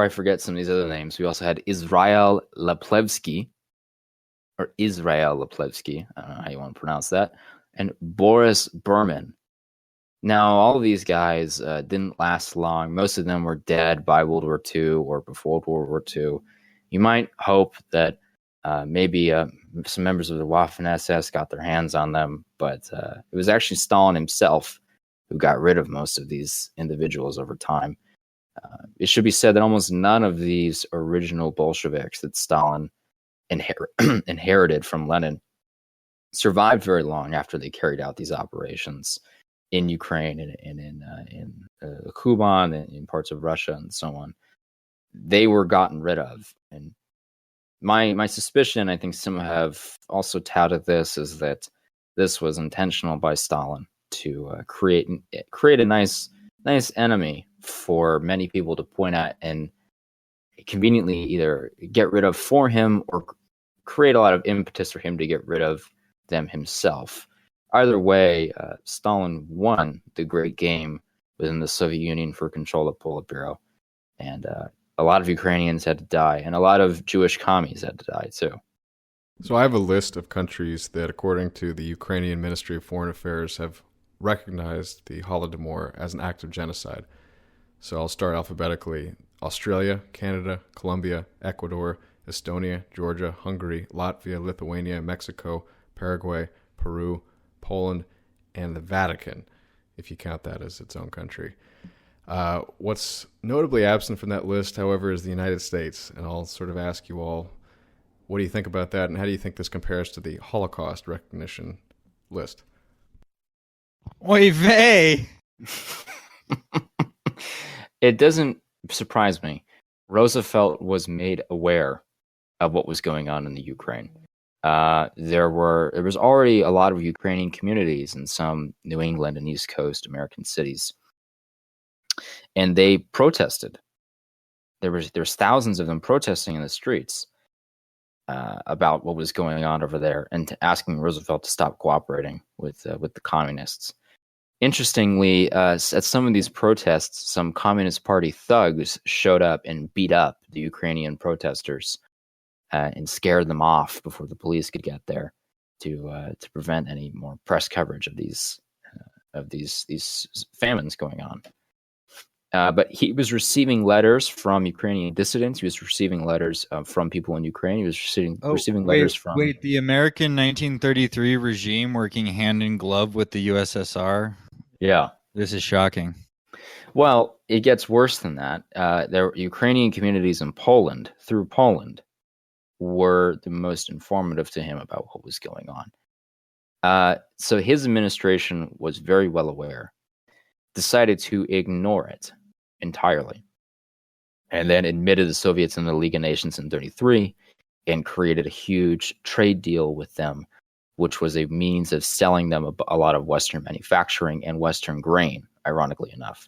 forget some of these other names, we also had Israel Laplevsky, I don't know how you want to pronounce that, and Boris Berman. Now, all of these guys didn't last long. Most of them were dead by World War II or before World War II. You might hope that maybe some members of the Waffen-SS got their hands on them, but it was actually Stalin himself who got rid of most of these individuals over time. It should be said that almost none of these original Bolsheviks that Stalin inherited from Lenin survived very long after they carried out these operations in Ukraine and in Kuban and in parts of Russia and so on. They were gotten rid of. And my suspicion, I think some have also touted this, is that this was intentional by Stalin to create a nice enemy for many people to point at and conveniently either get rid of for him or create a lot of impetus for him to get rid of them himself. Either way, Stalin won the great game within the Soviet Union for control of Politburo, and a lot of Ukrainians had to die, and a lot of Jewish commies had to die too. So I have a list of countries that, according to the Ukrainian Ministry of Foreign Affairs, have recognized the Holodomor as an act of genocide. So I'll start alphabetically. Australia, Canada, Colombia, Ecuador, Estonia, Georgia, Hungary, Latvia, Lithuania, Mexico, Paraguay, Peru, Poland, and the Vatican, if you count that as its own country. What's notably absent from that list, however, is the United States. And I'll sort of ask you all, what do you think about that, and how do you think this compares to the Holocaust recognition list? Oy vey! It doesn't surprise me. Roosevelt was made aware of what was going on in the Ukraine. There was already a lot of Ukrainian communities in some New England and East Coast American cities, and they protested. There's thousands of them protesting in the streets about what was going on over there, and asking Roosevelt to stop cooperating with the communists. Interestingly, at some of these protests, some Communist Party thugs showed up and beat up the Ukrainian protesters and scared them off before the police could get there to prevent any more press coverage of these famines going on. But he was receiving letters from Ukrainian dissidents. He was receiving letters from people in Ukraine. He was receiving letters from... Wait, the American 1933 regime working hand in glove with the USSR? Yeah. This is shocking. Well, it gets worse than that. There were Ukrainian communities in Poland, through Poland, were the most informative to him about what was going on. So his administration was very well aware, decided to ignore it entirely, and then admitted the Soviets in the League of Nations in 1933 and created a huge trade deal with them, which was a means of selling them a lot of Western manufacturing and Western grain, ironically enough.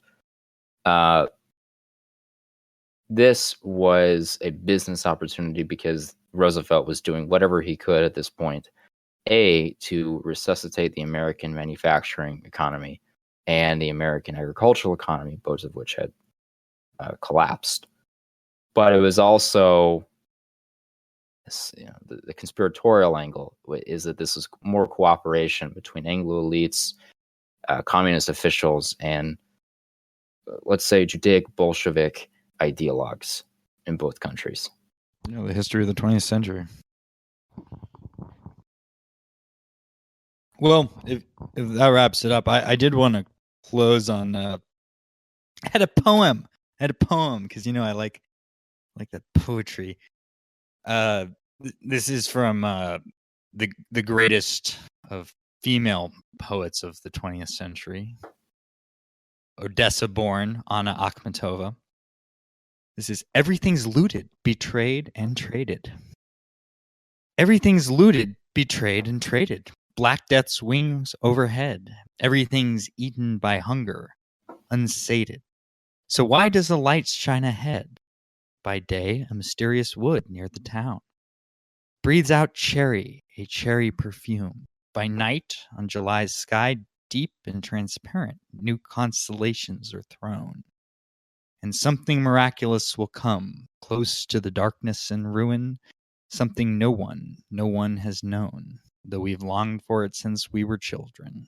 This was a business opportunity because Roosevelt was doing whatever he could at this point, to resuscitate the American manufacturing economy and the American agricultural economy, both of which had collapsed. But it was also, the conspiratorial angle is that this is more cooperation between Anglo elites, communist officials, and let's say Judaic Bolshevik ideologues in both countries. The history of the 20th century. Well, if that wraps it up, I did want to close on. I had a poem because I like that poetry. This is from the greatest of female poets of the 20th century, Odessa-born Anna Akhmatova. This is everything's looted, betrayed, and traded. Everything's looted, betrayed, and traded. Black Death's wings overhead. Everything's eaten by hunger, unsated. So why does the light shine ahead? By day, a mysterious wood near the town breathes out a cherry perfume. By night, on July's sky, deep and transparent, new constellations are thrown. And something miraculous will come, close to the darkness and ruin, something no one has known, though we've longed for it since we were children.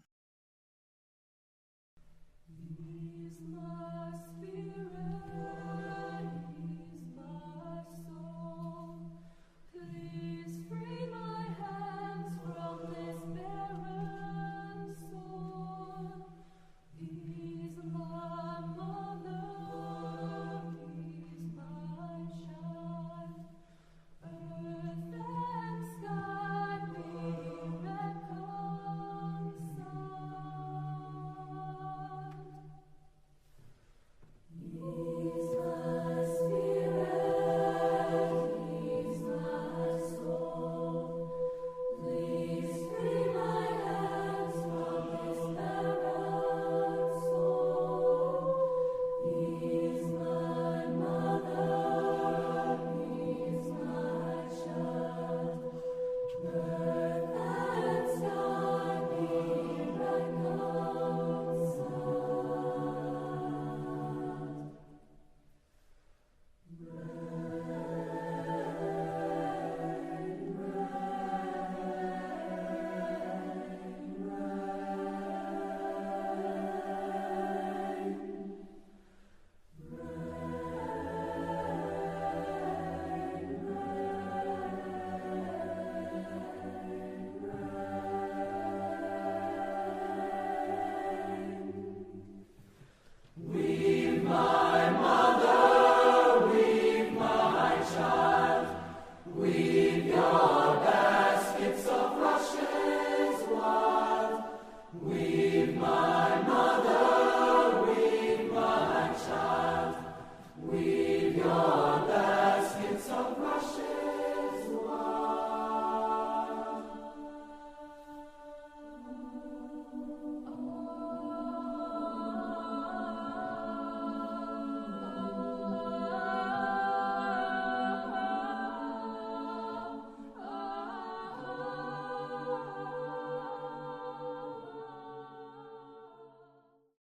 Weave my